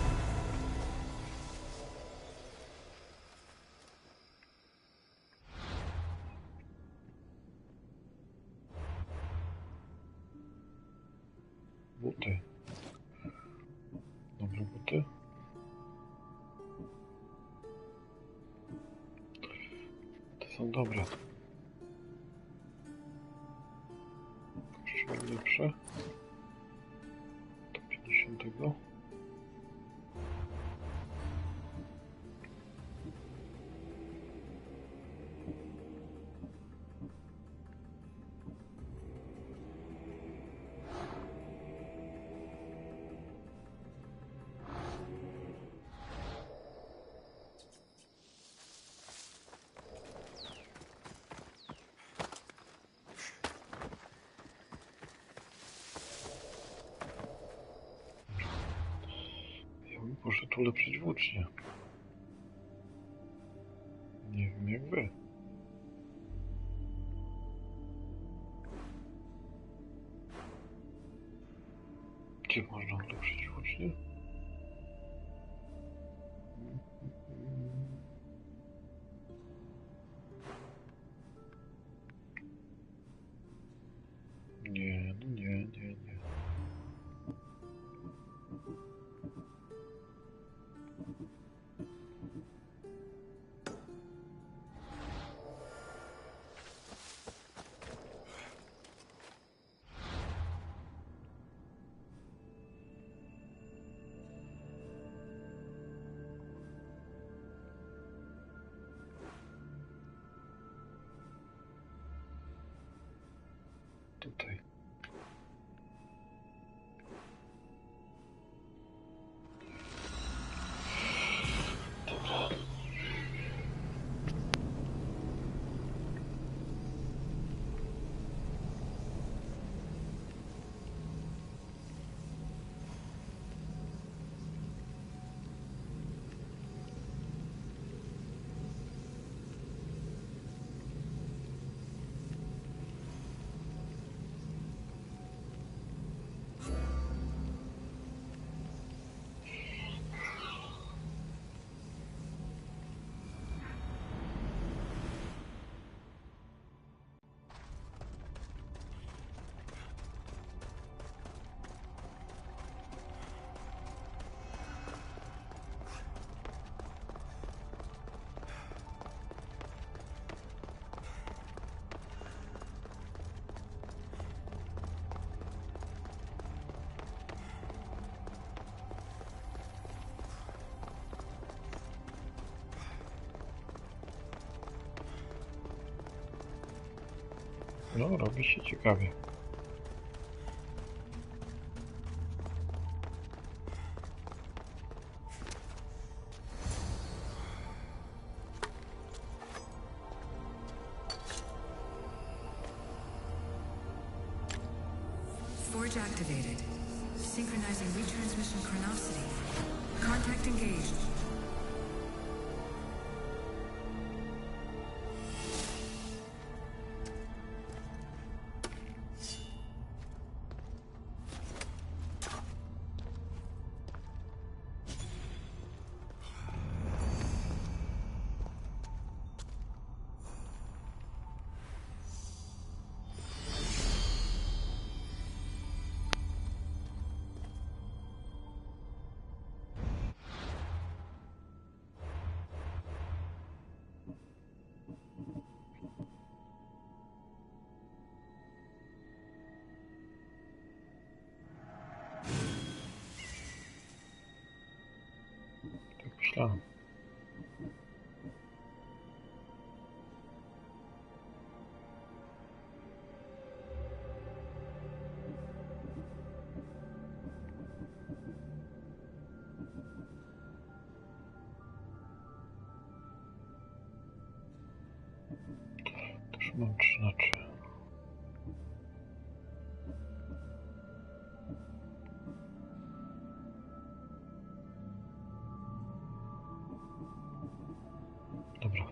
Buty. Dobre buty. Te są dobre. Jeszcze lepsze. Do 50. poszedł ulepszyć włócznie. Nie wiem jak wy. Gdzie można ulepszyć włócznie? Nie, no nie. Tutaj. Dobra. No, robi się ciekawie. Forge activated. Synchronizing retransmission chronicity. Contact engaged. Myślałem. Też mam 3 na 3. Dobra.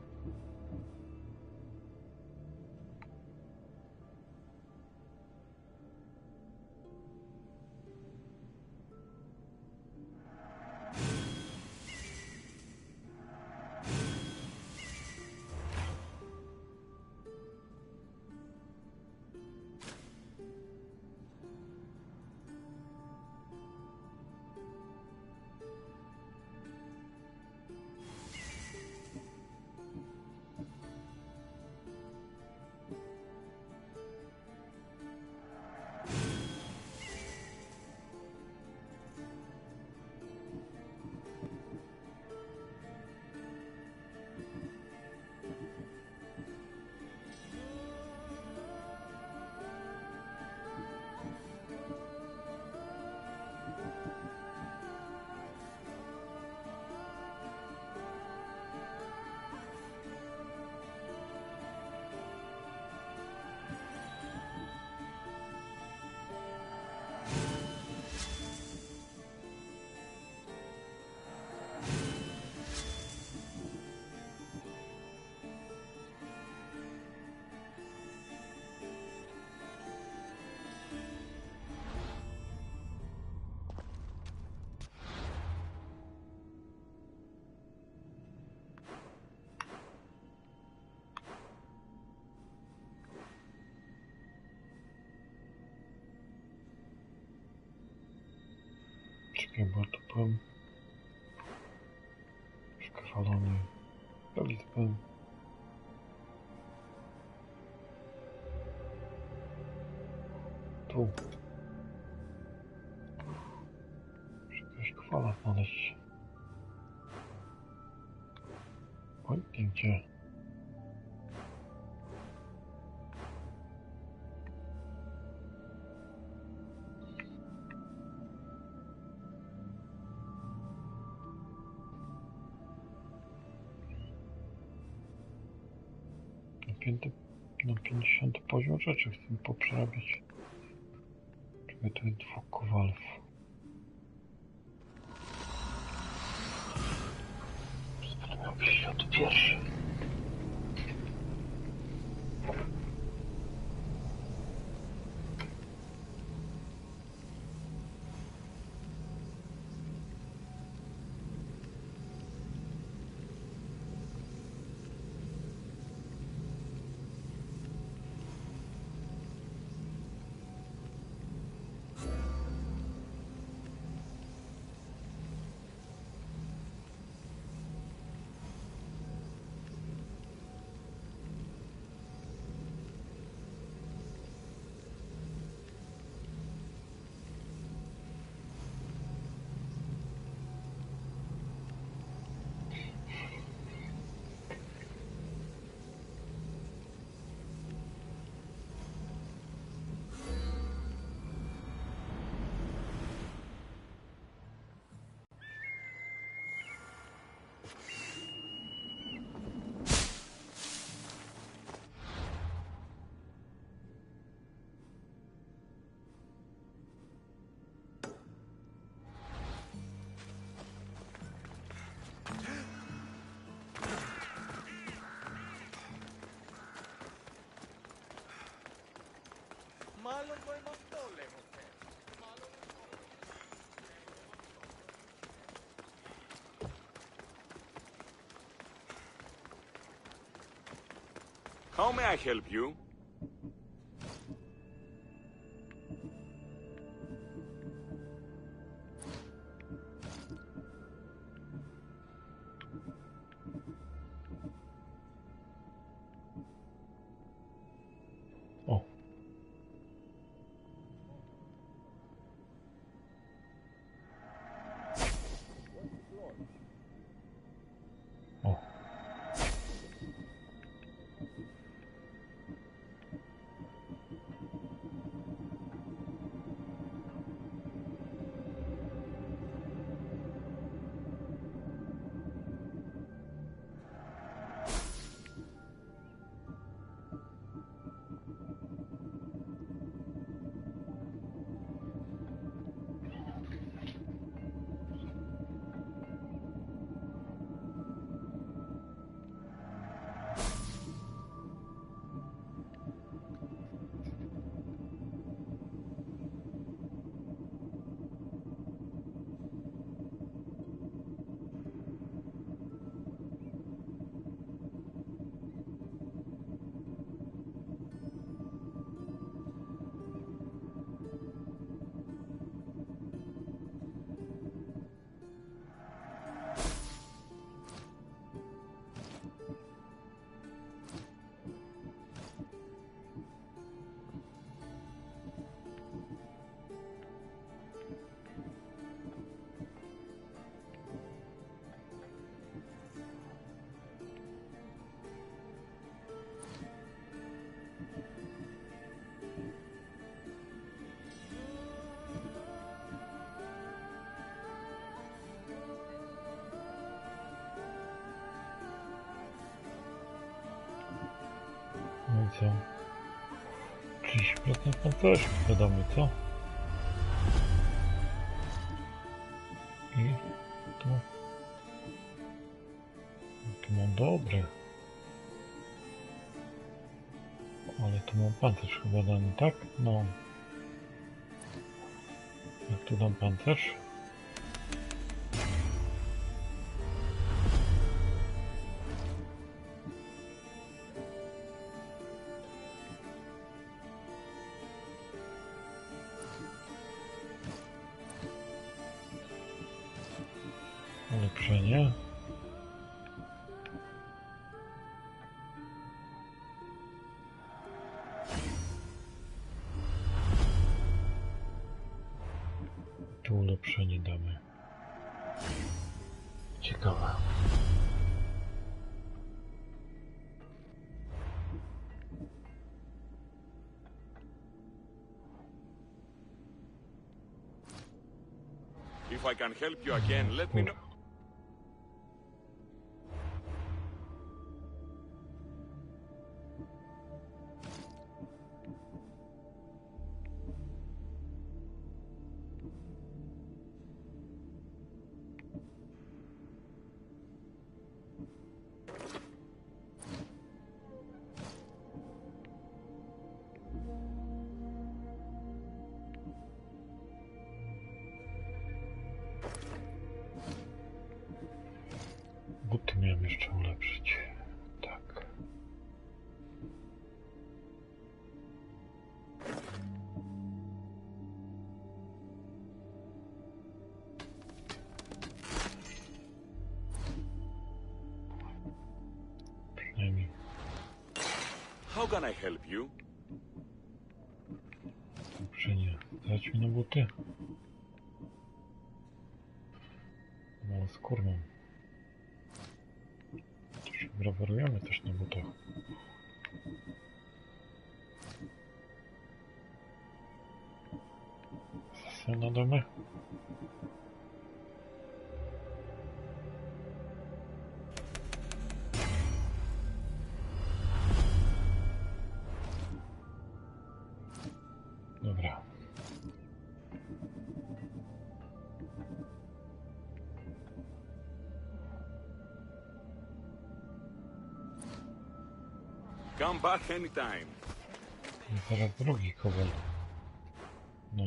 Czekaj, bo tu byłem szkralony. Pewnie to byłem. Tu. Muszę jakaś kwala znaleźć. Oj, gdzie? Na 50 poziom rzeczy chcę poprzerabiać. Czekaj, to jest 2 kowalów. Miał 51. How may I help you? No i co? 30% pancerza, wiadomo co? I tu mam dobre. Ale tu mam pancerz chyba dany, tak? No. Jak tu dam pancerz? ulepszenie. Tu ulepszenie damy. Ciekawe. If I can help you again, let me know. Buty miałem jeszcze ulepszyć. Tak. Przynajmniej. How can I help you? Ulepszenie. Dać mi na buty. Mało skórną. Braworujemy też na butach. Na domy. Dobra. Come back anytime. I zaraz drugi kowal. No.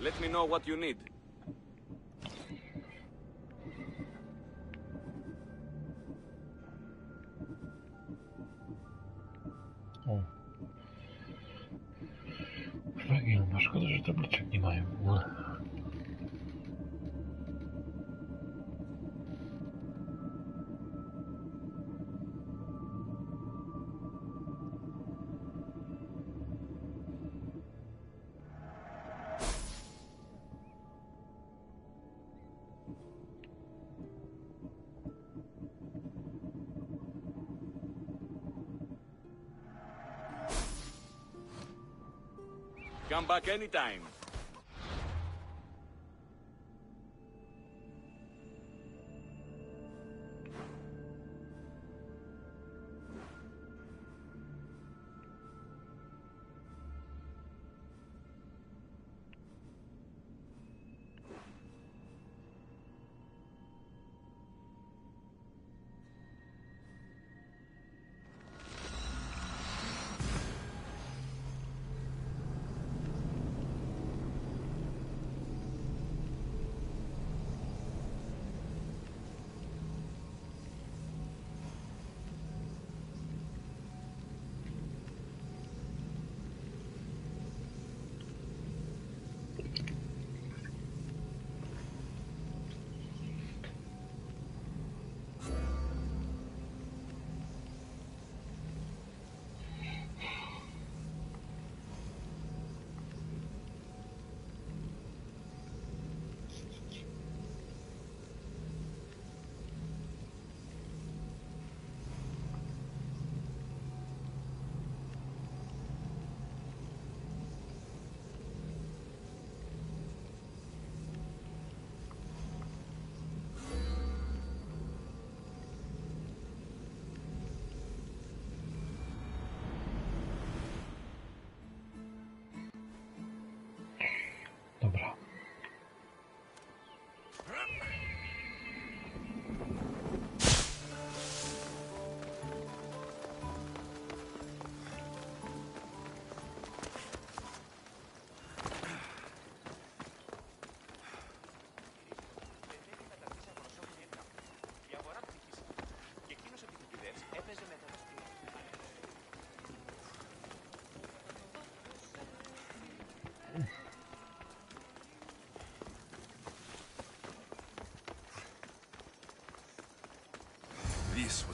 Let me know what you need. O. Flagi, no szkoda, że tabliczek nie mają w ogóle. Come back anytime.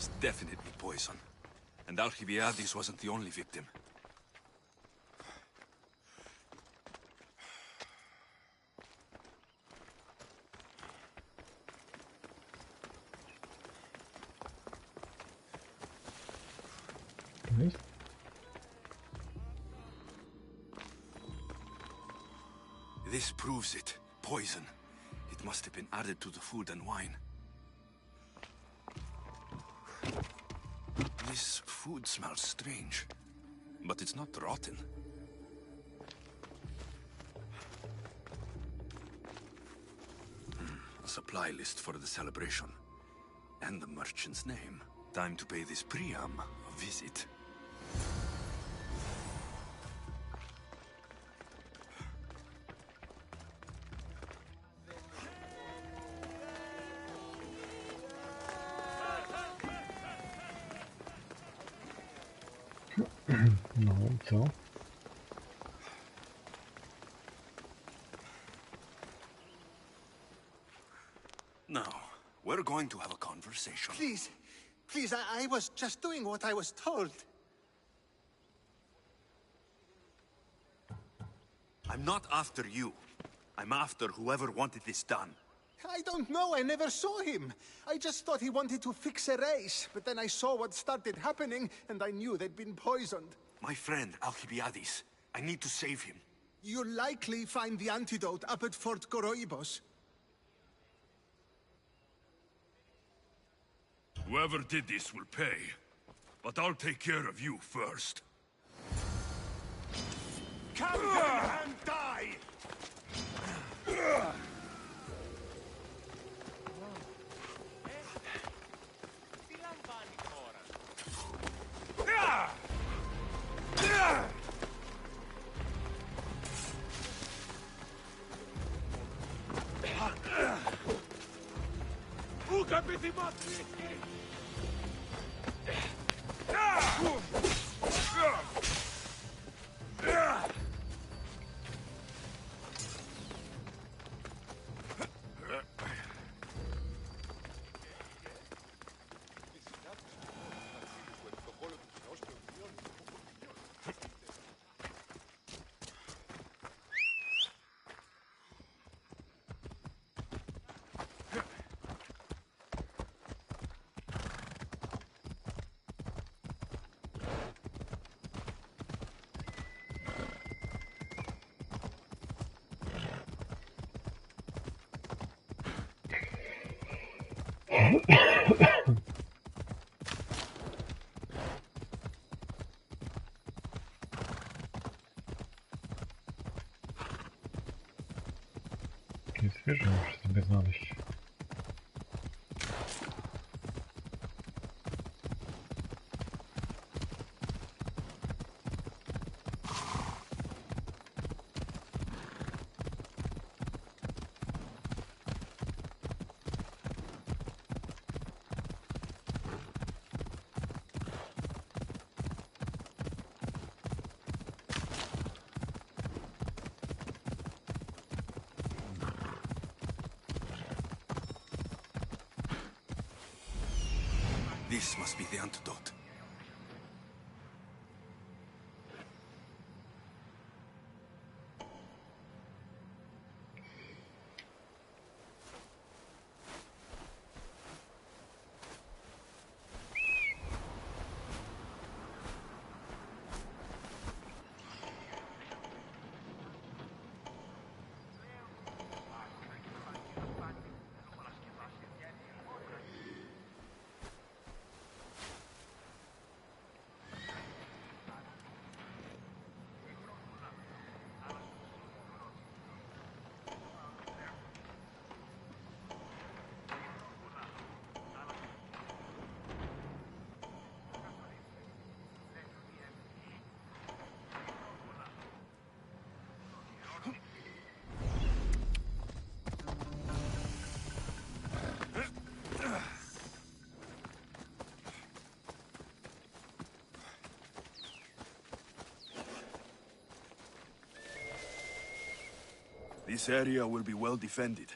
was definitely poison. And Alcibiades wasn't the only victim. This proves it. Poison. It must have been added to the food and wine. This food smells strange, but it's not rotten. A supply list for the celebration. And the merchant's name. Time to pay this Priam a visit. No i co? Now, we're going to have a conversation. Please, please, I was just doing what I was told. I'm not after you. I'm after whoever wanted this done. I don't know, I never saw him. I just thought he wanted to fix a race, but then I saw what started happening, and I knew they'd been poisoned. My friend, Alcibiades. I need to save him. You'll likely find the antidote up at Fort Coroibos. Whoever did this will pay. But I'll take care of you first. Come here and die! Nie zwierzę muszę sobie znaleźć. This must be the antidote. This area will be well defended.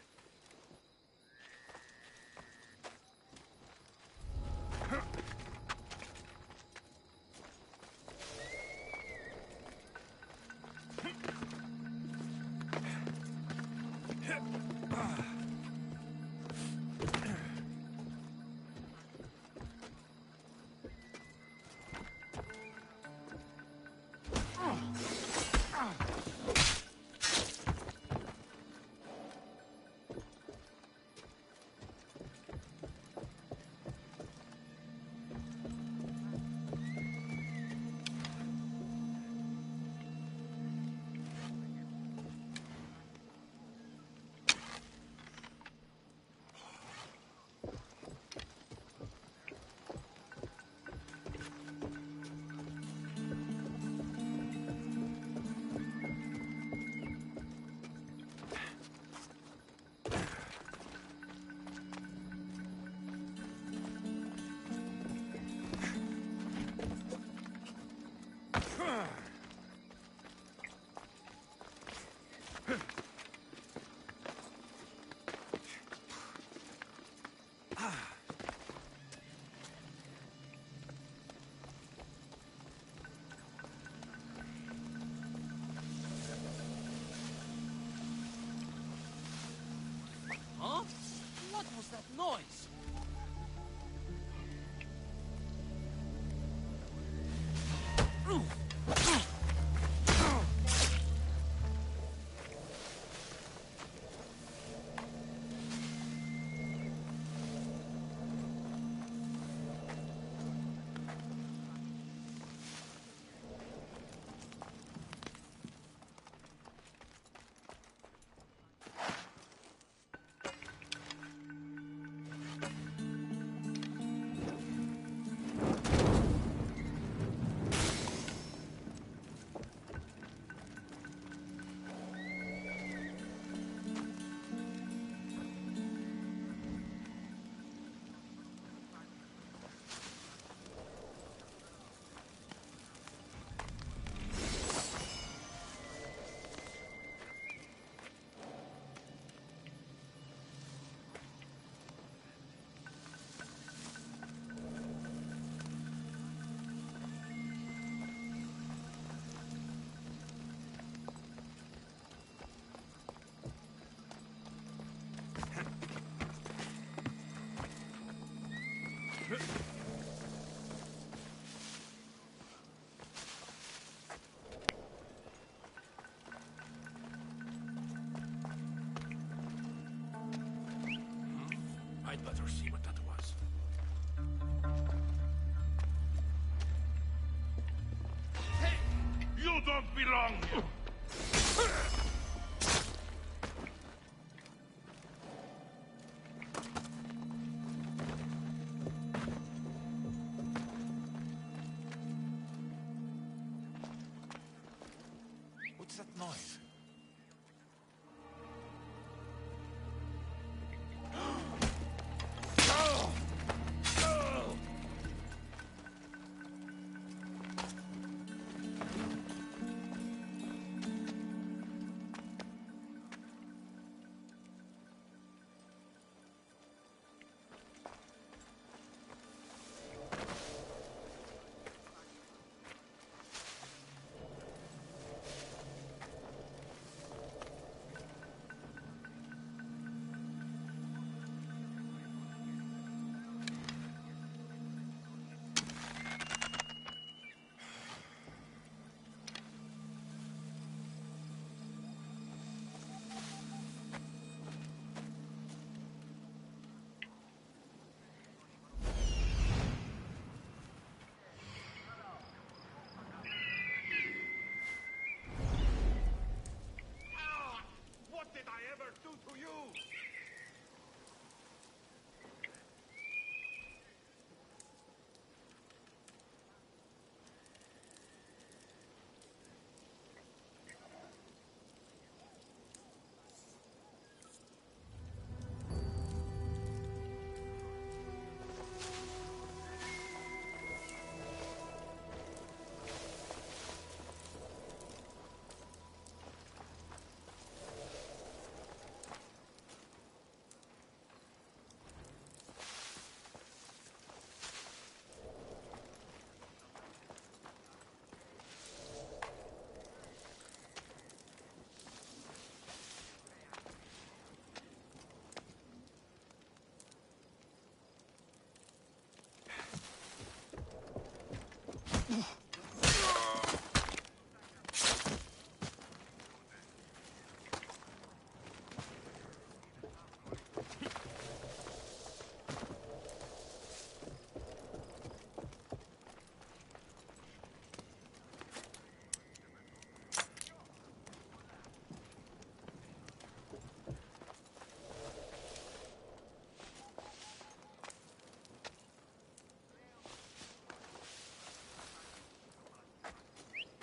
What's that noise? I'd better see what that was. Hey! You don't belong here! What's that noise? What did I ever do to you?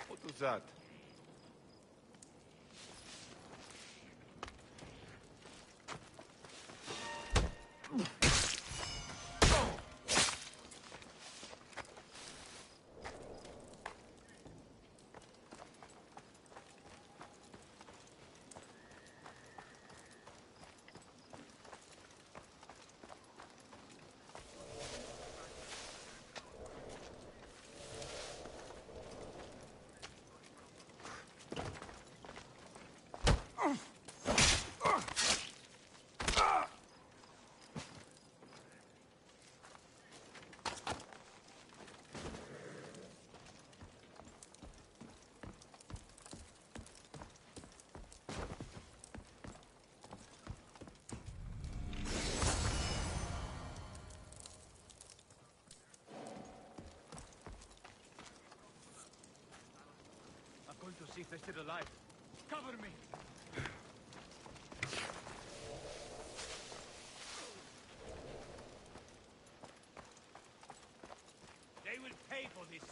What was that? going to see if they're still alive. Cover me! They will pay for this.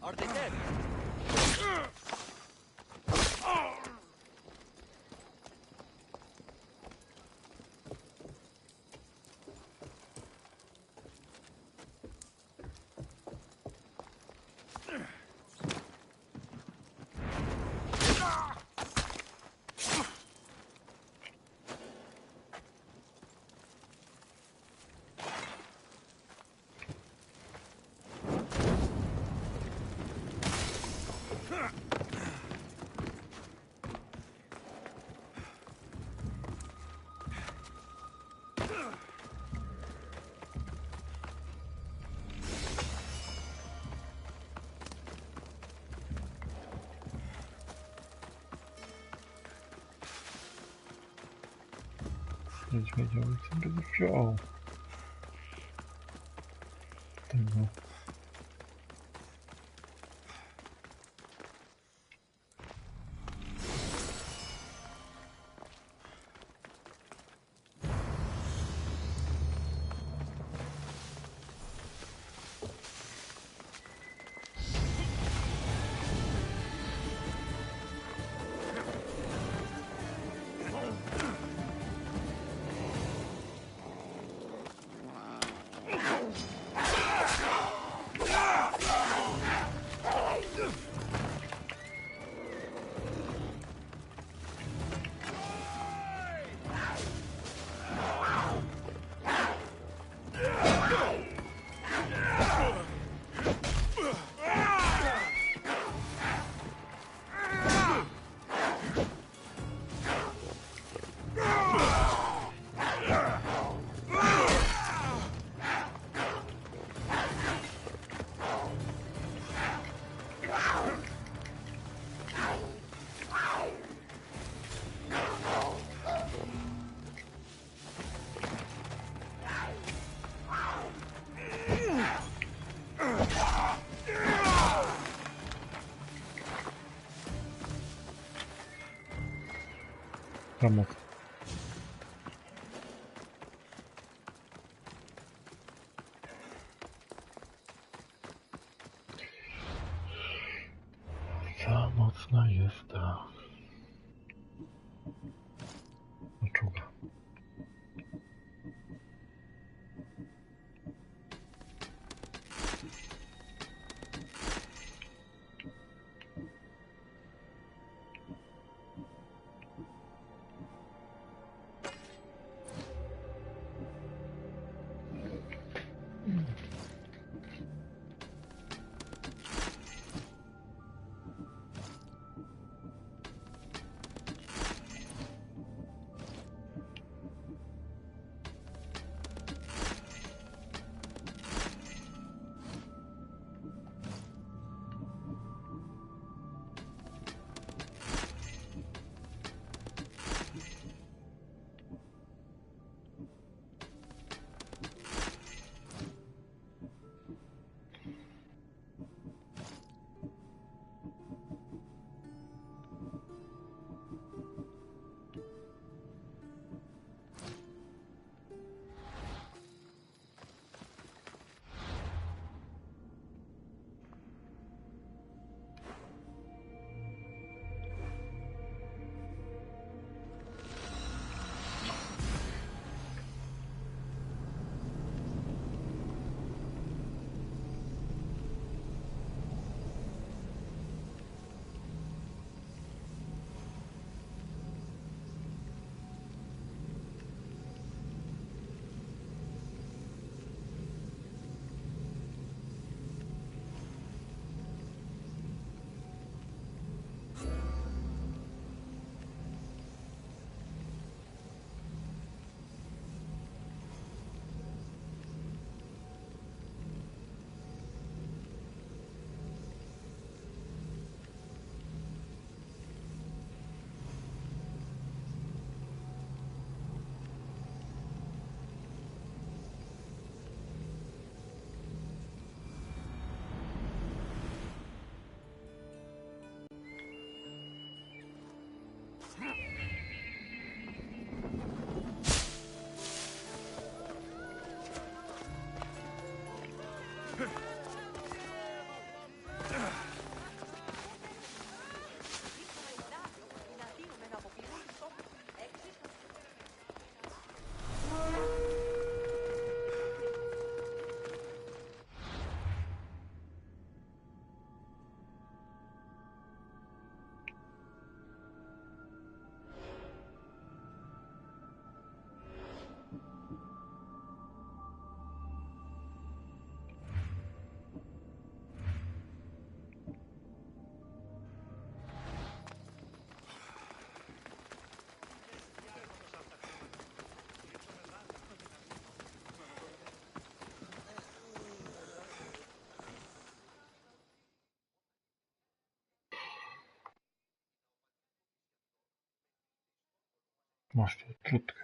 Are they dead? Niedźwiedzia sobie wziął tego. Za mocno. Za mocna jest ta maczuga. Masz tu trutkę.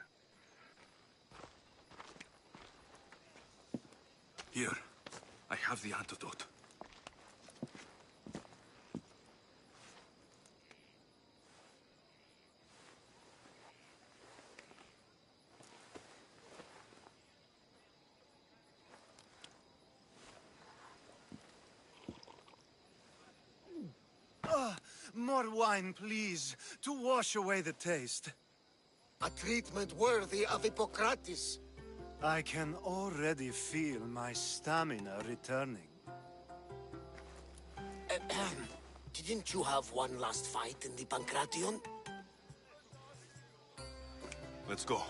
Here, I have the antidote. More wine, please, to wash away the taste. A treatment worthy of Hippocrates. I can already feel my stamina returning. Didn't you have one last fight in the Pancration? Let's go.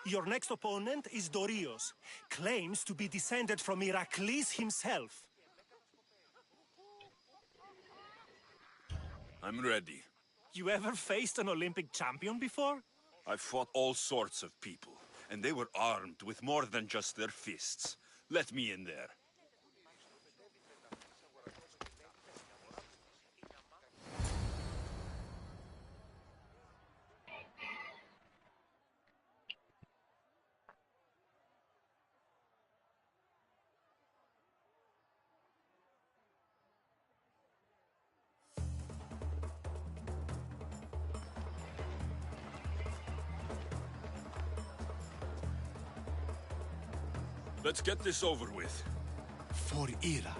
Your next opponent is Dorios. Claims to be descended from Heracles himself. I'm ready. You ever faced an Olympic champion before? I've fought all sorts of people, and they were armed with more than just their fists. Let me in there. Let's get this over with. For Ira.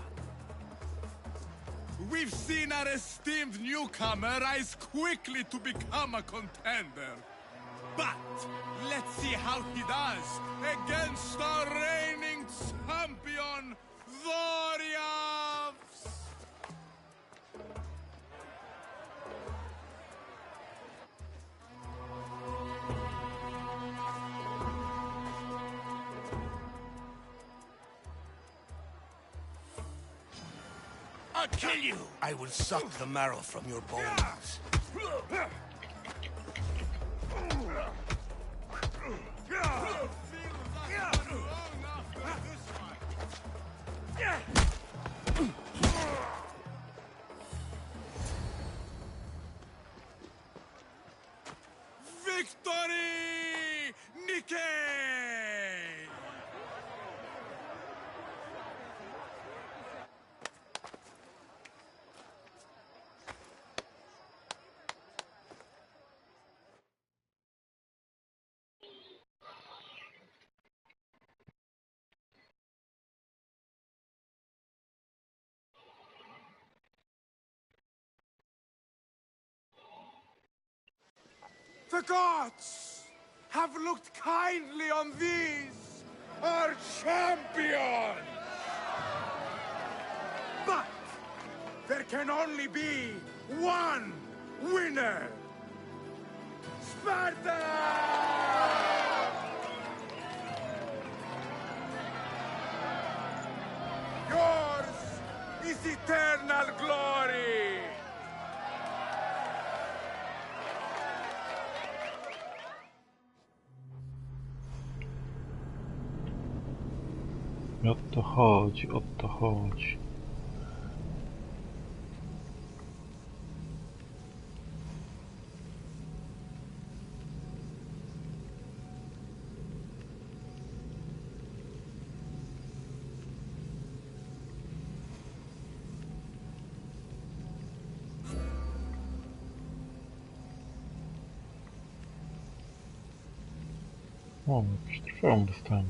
We've seen our esteemed newcomer rise quickly to become a contender. But let's see how he does against our reigning champion, Dorios! I'll kill you! I will suck the marrow from your bones. Victory! Nikkei! The gods have looked kindly on these, our champions! But there can only be one winner! Sparta! Yours is eternal glory! O to chodzi, o to chodzi. O, jakieś trofeum dostałem.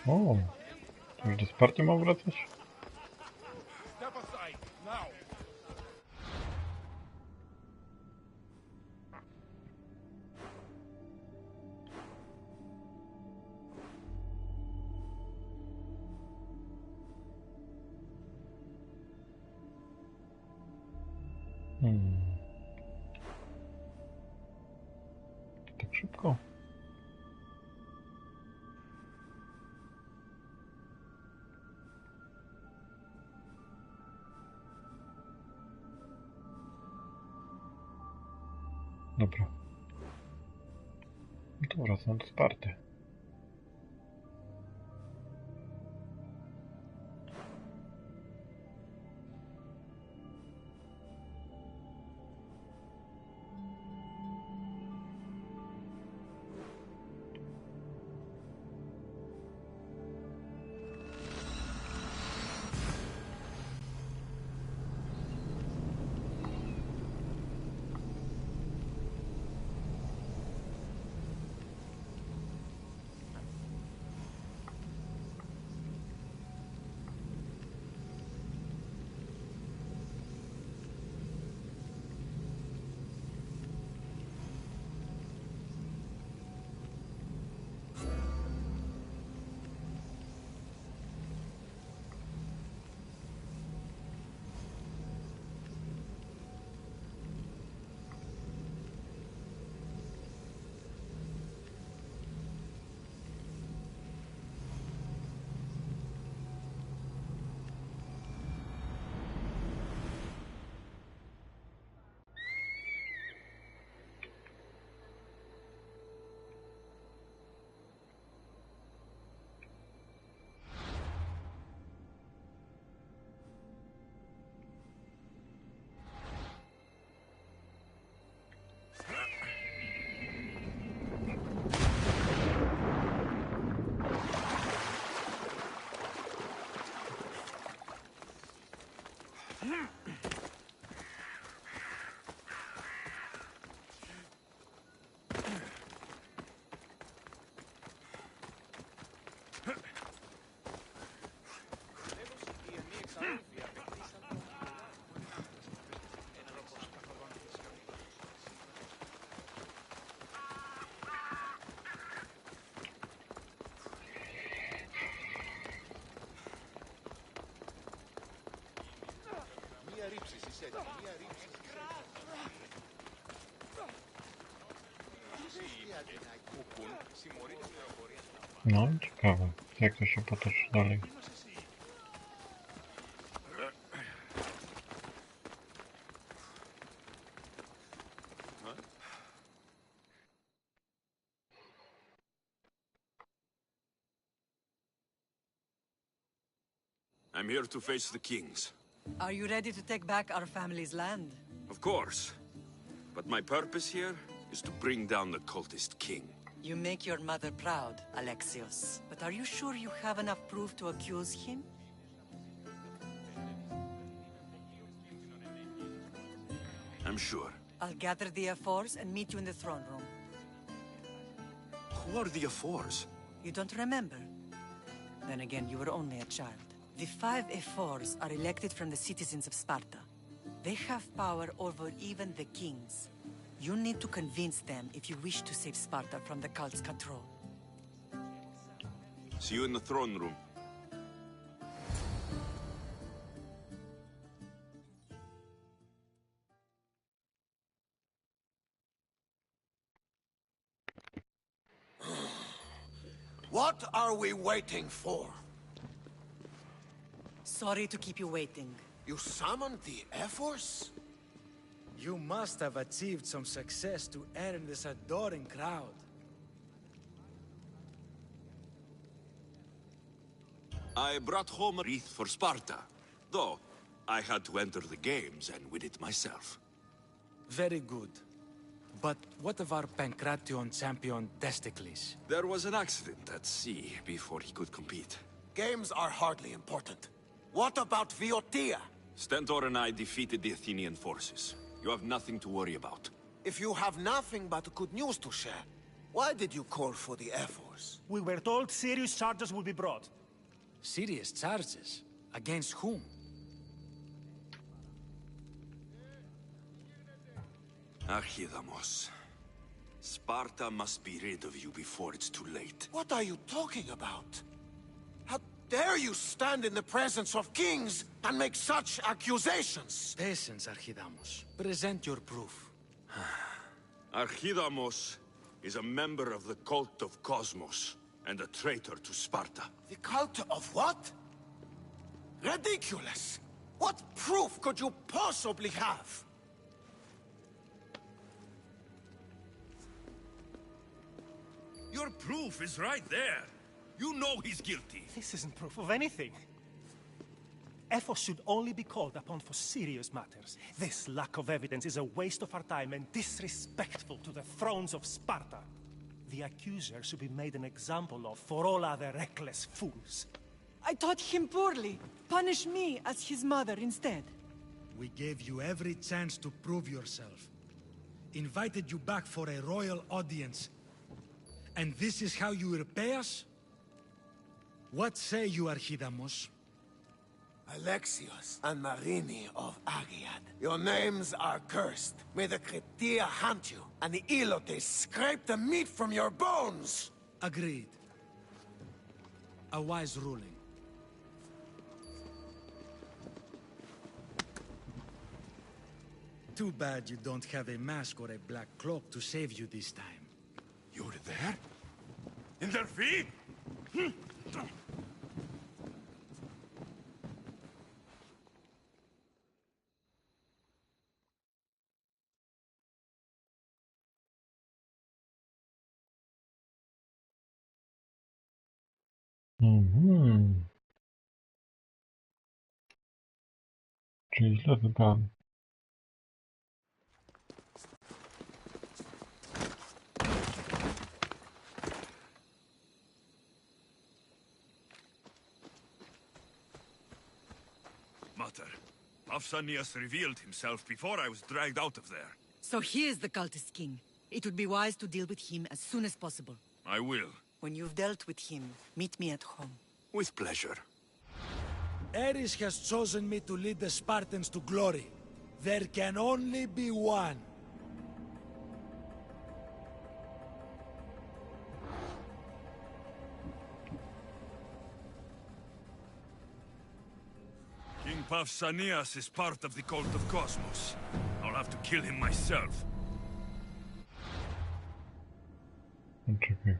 O, to już do wsparcia mam wracać? Step aside, now! Tak szybko? Dobra. No to wracam do Sparty. No, ciekawe, jak to się potoczy dalej. I'm here to face the kings. Are you ready to take back our family's land? Of course. But my purpose here is to bring down the cultist king. You make your mother proud, Alexios. But are you sure you have enough proof to accuse him? I'm sure. I'll gather the F4s and meet you in the throne room. Who are the F4s? You don't remember? Then again, you were only a child. The 5 F4s are elected from the citizens of Sparta. They have power over even the kings. You need to convince them if you wish to save Sparta from the cult's control. See you in the throne room. What are we waiting for? Sorry to keep you waiting. You summoned the F-Force? You must have achieved some success to earn this adoring crowd. I brought home a wreath for Sparta, though I had to enter the games and win it myself. Very good. But what of our Pancration champion, Desticles? There was an accident at sea before he could compete. Games are hardly important. What about Viotia? Stentor and I defeated the Athenian forces. You have nothing to worry about. If you have nothing but good news to share, why did you call for the F-Force? We were told serious charges would be brought. Serious charges? Against whom? Archidamos. Sparta must be rid of you before it's too late. What are you talking about? How dare you stand in the presence of kings and make such accusations? Patience, Archidamos. Present your proof. Archidamos is a member of the cult of Cosmos and a traitor to Sparta. The cult of what? Ridiculous! What proof could you possibly have? Your proof is right there. You know he's guilty. This isn't proof of anything. Ephos should only be called upon for serious matters. This lack of evidence is a waste of our time and disrespectful to the thrones of Sparta. The accuser should be made an example of for all other reckless fools. I taught him poorly. Punish me as his mother instead. We gave you every chance to prove yourself. Invited you back for a royal audience. And this is how you repay us? What say you, Archidamos? Alexios and Marini of Agiad, your names are cursed. May the Cretia hunt you, and the Ilotes scrape the meat from your bones! Agreed. A wise ruling. Too bad you don't have a mask or a black cloak to save you this time. You're there? In their feet? Czyli źle wybrałem. Mater, Pausanias revealed himself before I was dragged out of there. So he is the cultist king. It would be wise to deal with him as soon as possible. I will. When you've dealt with him, meet me at home. With pleasure. Ares has chosen me to lead the Spartans to glory. There can only be one. King Pausanias is part of the cult of Cosmos. I'll have to kill him myself. Czekaj.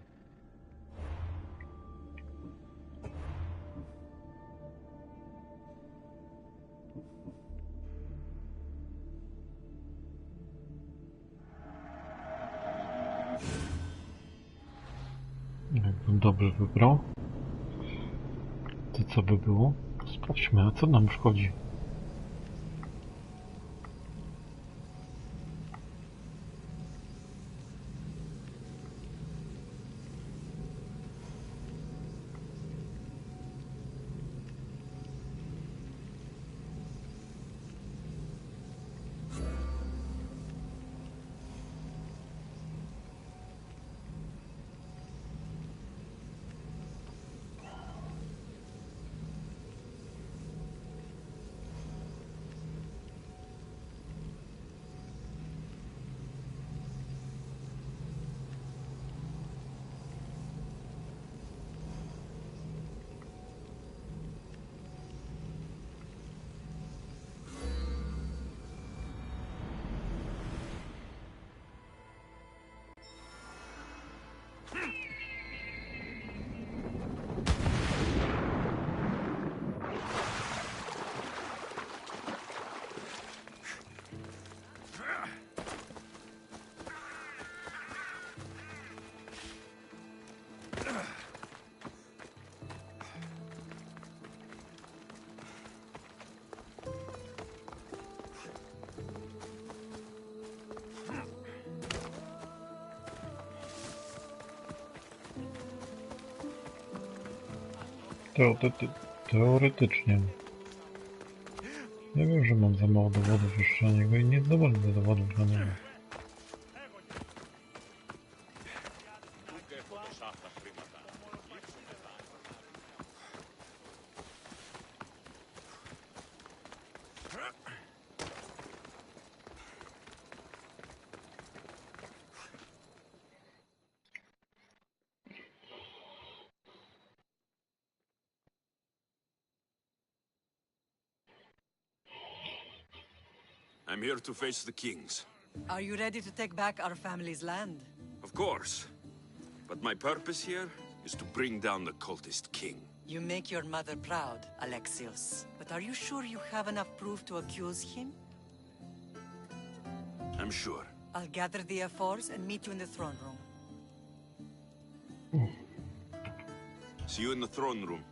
Jakbym dobrze wybrał, to co by było? Sprawdźmy, a co nam szkodzi? Teoretycznie. Ja wiem, że mam za mało dowodów jeszcze na niego i nie zdobędę dowodów na niego. I'm here to face the kings. Are you ready to take back our family's land? Of course. But my purpose here is to bring down the cultist king. You make your mother proud, Alexios. But are you sure you have enough proof to accuse him? I'm sure. I'll gather the F4s and meet you in the throne room. See you in the throne room.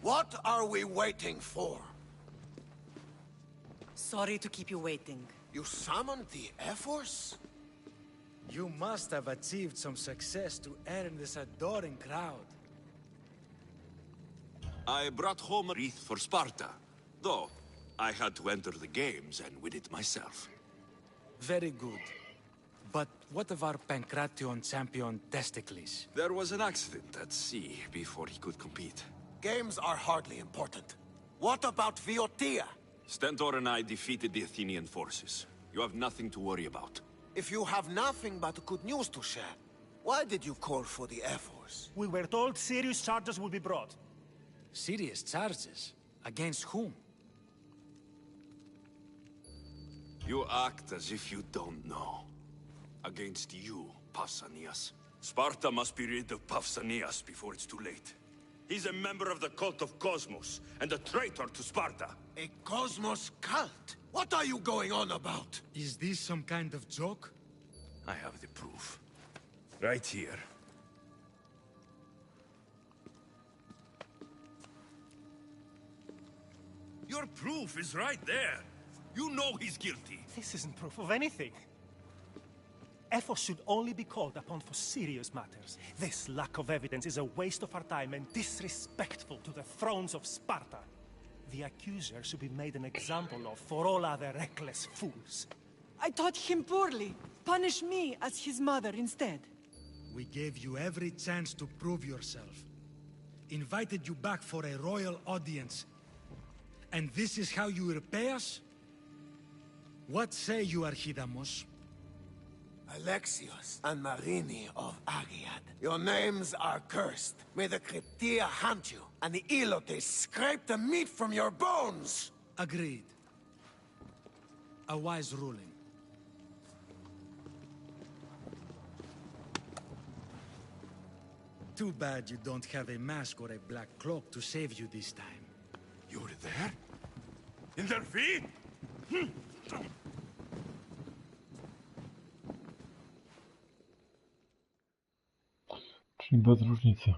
What are we waiting for? Sorry to keep you waiting. You summoned the F-Force? You must have achieved some success to earn this adoring crowd. I brought home a wreath for Sparta, though I had to enter the games and win it myself. Very good. But what of our Pancration champion Testicles? There was an accident at sea before he could compete. Games are hardly important. What about Viotia? Stentor and I defeated the Athenian forces. You have nothing to worry about. If you have nothing but good news to share, why did you call for the F-Force? We were told serious charges would be brought. Serious charges? Against whom? You act as if you don't know. Against you, Pausanias. Sparta must be rid of Pausanias before it's too late. He's a member of the cult of Cosmos, and a traitor to Sparta. A Cosmos cult? What are you going on about? Is this some kind of joke? I have the proof. Right here. Your proof is right there. You know he's guilty. This isn't proof of anything. Efforts should only be called upon for serious matters. This lack of evidence is a waste of our time and disrespectful to the thrones of Sparta. The accuser should be made an example of for all other reckless fools. I taught him poorly. Punish me as his mother instead. We gave you every chance to prove yourself. Invited you back for a royal audience. And this is how you repay us? What say you, Archidamos? Alexios and Marini of Agiad, your names are cursed. May the Cryptia hunt you, and the Elotes scrape the meat from your bones! Agreed. A wise ruling. Too bad you don't have a mask or a black cloak to save you this time. You were there? In their feet? Czyli bez różnicy.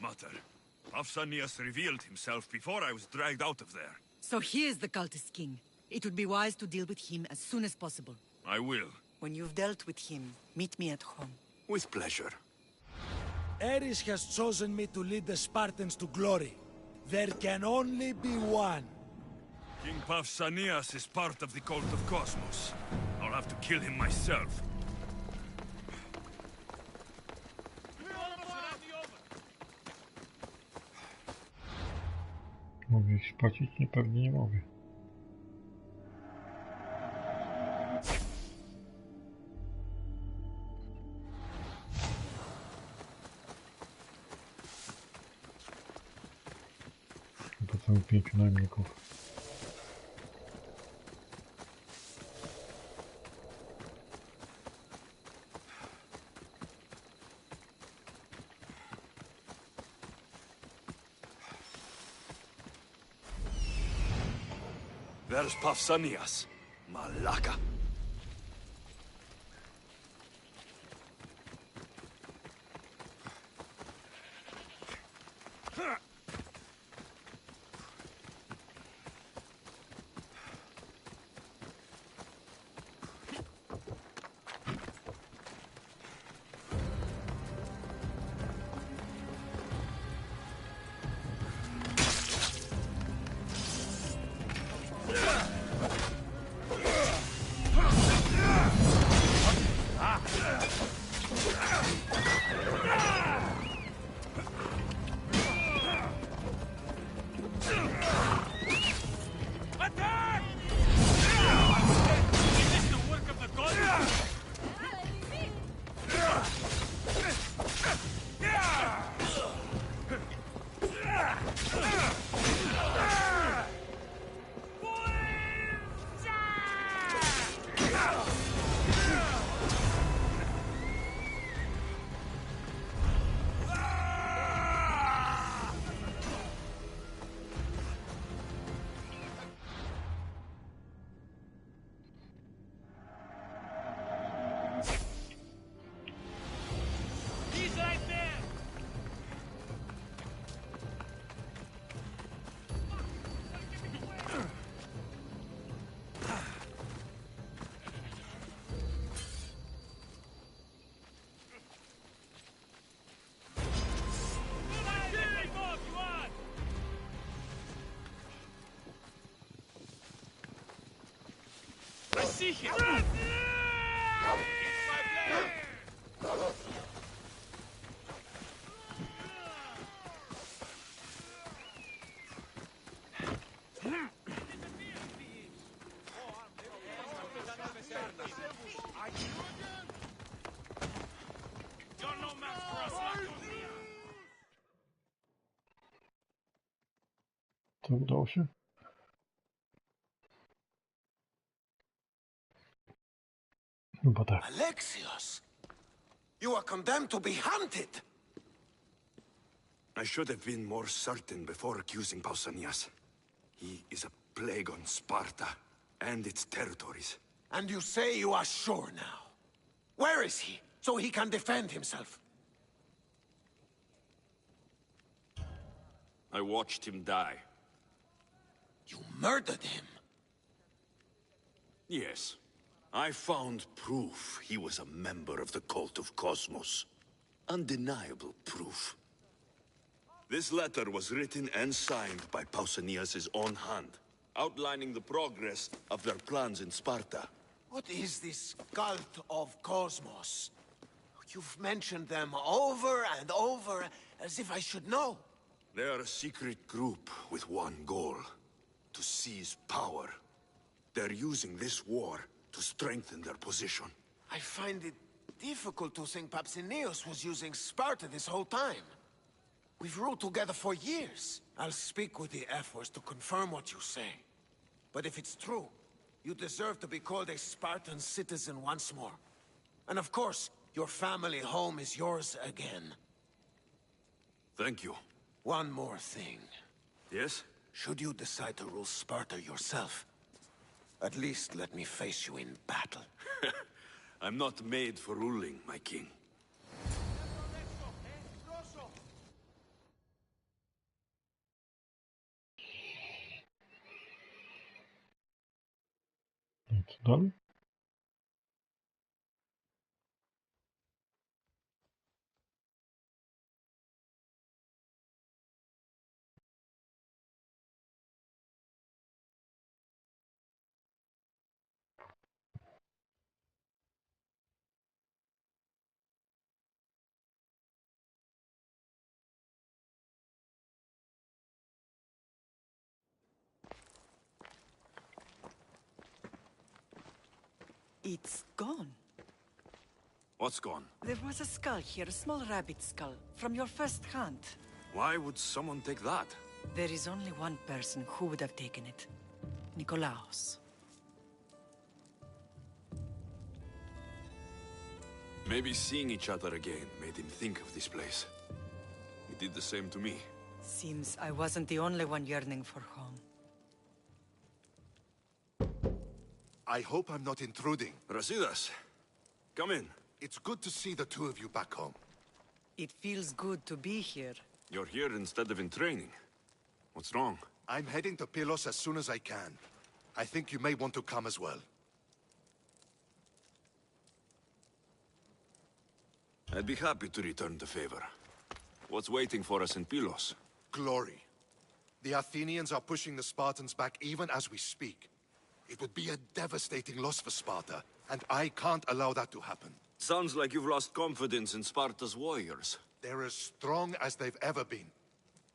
Mater, Pausanias revealed himself before I was dragged out of there. So he is the cultist king. It would be wise to deal with him as soon as possible. I will. When you've dealt with him, meet me at home. With pleasure. Ares has chosen me to lead the Spartans to glory. There can only be one. King Pausanias is part of the cult of Cosmos. I'll have to kill him myself. Mogę ich spłacić? Nie, pewnie nie mogę. Po całych 5 najemników. There's Pausanias. Malaka. See him! To udało się? Chyba tak. Alexios! You are condemned to be hunted! I should have been more certain before accusing Pausanias. He is a plague on Sparta and its territories. And you say you are sure now? Where is he, so he can defend himself? I watched him die. You murdered him? Yes. I found proof he was a member of the cult of Cosmos. Undeniable proof. This letter was written and signed by Pausanias' own hand, outlining the progress of their plans in Sparta. What is this cult of Cosmos? You've mentioned them over and over, as if I should know. They are a secret group with one goal: to seize power. They're using this war to strengthen their position. I find it difficult to think Papsinios was using Sparta this whole time. We've ruled together for years. I'll speak with the F-Wars to confirm what you say. But if it's true, you deserve to be called a Spartan citizen once more. And of course, your family home is yours again. Thank you. One more thing. Yes? Should you decide to rule Sparta yourself, at least let me face you in battle. I'm not made for ruling, my king. I co dalej? It's gone. What's gone? There was a skull here, a small rabbit skull, from your first hunt. Why would someone take that? There is only one person who would have taken it. Nikolaos. Maybe seeing each other again made him think of this place. He did the same to me. Seems I wasn't the only one yearning for home. I hope I'm not intruding. Rasidas, come in. It's good to see the two of you back home. It feels good to be here. You're here instead of in training. What's wrong? I'm heading to Pylos as soon as I can. I think you may want to come as well. I'd be happy to return the favor. What's waiting for us in Pylos? Glory. The Athenians are pushing the Spartans back even as we speak. It would be a devastating loss for Sparta, and I can't allow that to happen. Sounds like you've lost confidence in Sparta's warriors. They're as strong as they've ever been.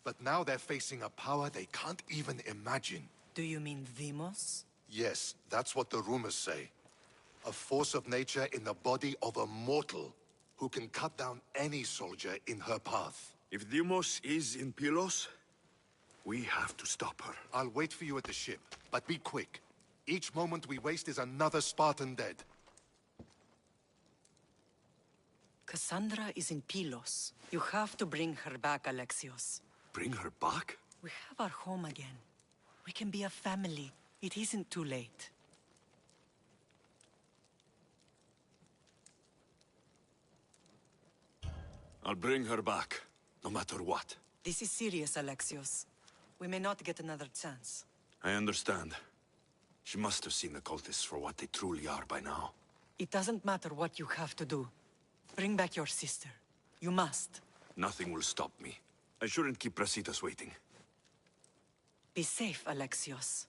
But now they're facing a power they can't even imagine. Do you mean Demos? Yes, that's what the rumors say. A force of nature in the body of a mortal who can cut down any soldier in her path. If Demos is in Pylos, we have to stop her. I'll wait for you at the ship, but be quick. Each moment we waste is another Spartan dead. Cassandra is in Pylos. You have to bring her back, Alexios. Bring her back? We have our home again. We can be a family. It isn't too late. I'll bring her back, no matter what. This is serious, Alexios. We may not get another chance. I understand. She must have seen the cultists for what they truly are by now. It doesn't matter what you have to do. Bring back your sister. You must. Nothing will stop me. I shouldn't keep Brasidas waiting. Be safe, Alexios.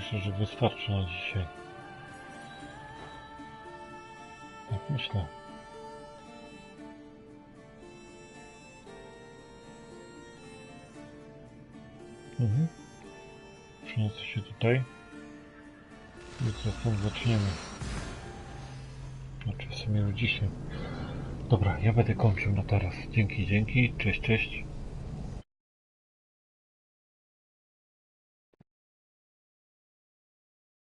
Myślę, że wystarczy na dzisiaj. Tak myślę. Przeniosę się tutaj. Jutro stąd zaczniemy. Znaczy w sumie już dzisiaj. Dobra, ja będę kończył na teraz. Dzięki, cześć.